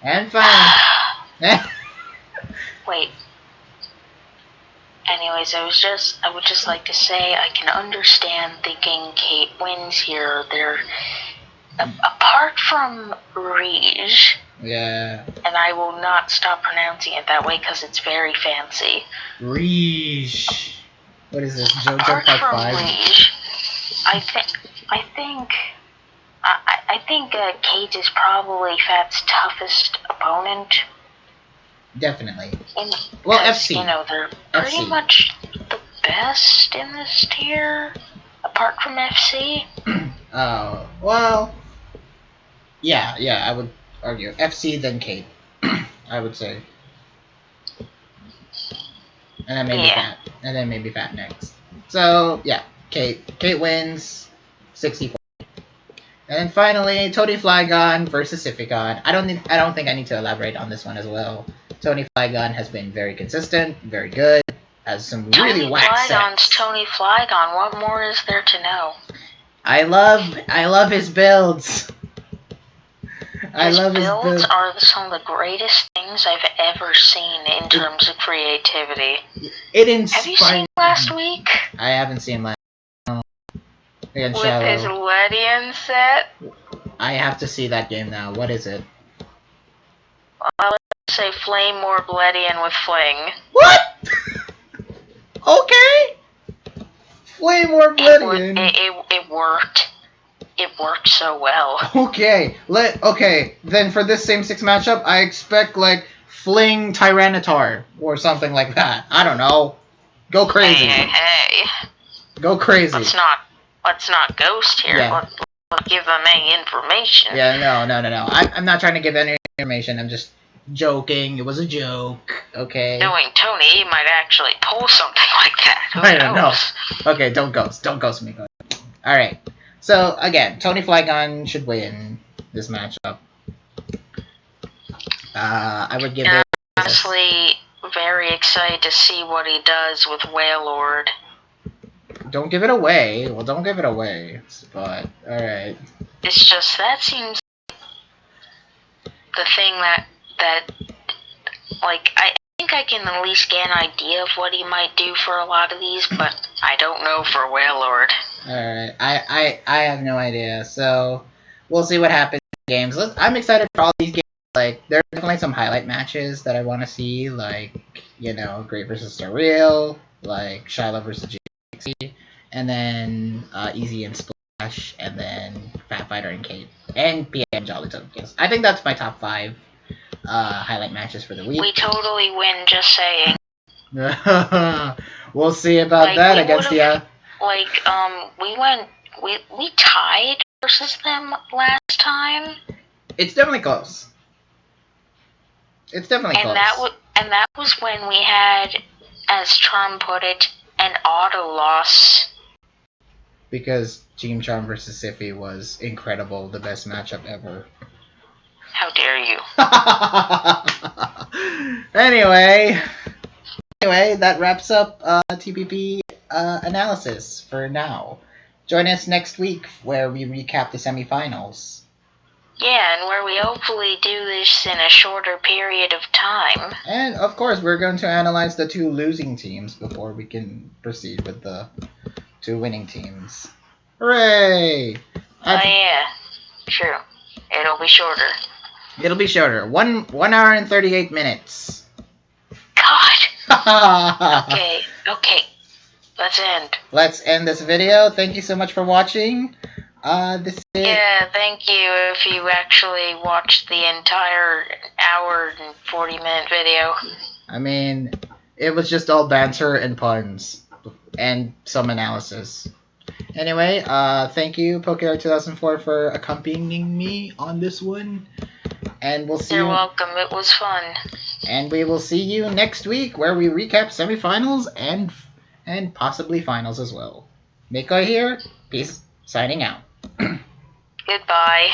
Speaker 1: And fine.
Speaker 2: Wait. Anyways, I would just like to say I can understand thinking Kate wins here. Apart from Rige,
Speaker 1: Yeah.
Speaker 2: And I will not stop pronouncing it that way because it's very fancy.
Speaker 1: Riche. What is this? JoJo
Speaker 2: Apart
Speaker 1: Part
Speaker 2: from
Speaker 1: 5?
Speaker 2: Liege, I think Kate is probably Fat's toughest opponent.
Speaker 1: Definitely.
Speaker 2: Well,
Speaker 1: FC.
Speaker 2: You know, they're pretty
Speaker 1: FC.
Speaker 2: much the best in this tier, apart from FC.
Speaker 1: Oh, well. Yeah, I would argue. FC, then Kate. I would say. And then maybe Fat. And then maybe Fat next. So, yeah. Kate wins 64. And then finally, Tony Flygon versus Siphigon. I don't think I need to elaborate on this one as well. Tony Flygon has been very consistent, very good, has some really whack sets.
Speaker 2: Tony Flygon. What more is there to know?
Speaker 1: I love his builds. His builds
Speaker 2: are some of the greatest things I've ever seen in terms of creativity.
Speaker 1: It inspired.
Speaker 2: Have you seen last week?
Speaker 1: I haven't seen last week.
Speaker 2: With his Ledian set?
Speaker 1: I have to see that game now. What is it?
Speaker 2: I would say Flame Orb Ledian with Fling.
Speaker 1: What? Okay. Flame Orb Ledian.
Speaker 2: It worked. It worked so well.
Speaker 1: Okay. Then for this same 6 matchup, I expect like Fling Tyranitar or something like that. I don't know. Go crazy.
Speaker 2: Hey.
Speaker 1: Go crazy.
Speaker 2: Let's not ghost here. Yeah. Let's give them any information.
Speaker 1: Yeah, no. I'm not trying to give any information. I'm just joking. It was a joke. Okay.
Speaker 2: Knowing Tony, he might actually pull something like that.
Speaker 1: I don't know. Okay, don't ghost me. All right. So again, Tony Flygon should win this matchup. I would give it.
Speaker 2: Honestly, very excited to see what he does with Wailord.
Speaker 1: Don't give it away. Well, don't give it away. But alright.
Speaker 2: It's just that seems the thing that like I think I can at least get an idea of what he might do for a lot of these, but I don't know for Wailord.
Speaker 1: Alright. I have no idea. So we'll see what happens in games. I'm excited for all these games. Like there are definitely some highlight matches that I want to see, like, you know, Great versus Surreal, like Shiloh versus GXC, and then Easy and Splash, and then Fat Fighter and Kate, and PM Jolly Tokens. I think that's my top 5 highlight matches for the week.
Speaker 2: We totally win, just saying.
Speaker 1: We'll see about that against the.
Speaker 2: We tied versus them last time.
Speaker 1: It's definitely close. It's definitely close.
Speaker 2: And that was when we had, as Charm put it, an auto loss.
Speaker 1: Because Team Charm versus Siffy was incredible, the best matchup ever.
Speaker 2: How dare you?
Speaker 1: Anyway, that wraps up TPP analysis for now. Join us next week where we recap the semifinals.
Speaker 2: Yeah, and where we hopefully do this in a shorter period of time.
Speaker 1: And, of course, we're going to analyze the 2 losing teams before we can proceed with the 2 winning teams. Hooray!
Speaker 2: Yeah, true. It'll be shorter.
Speaker 1: It'll be shorter. 1 hour and 38 minutes.
Speaker 2: God! Okay. Let's end this video. Thank you so much for watching. Yeah, thank you if you actually watched the entire hour and 40-minute video.
Speaker 1: I mean, it was just all banter and puns and some analysis. Anyway, thank you, PokeArt2004, for accompanying me on this one. And we'll see
Speaker 2: You're welcome. It was fun.
Speaker 1: And we will see you next week where we recap semifinals and possibly finals as well. Micoy here. Peace. Signing out.
Speaker 2: Goodbye.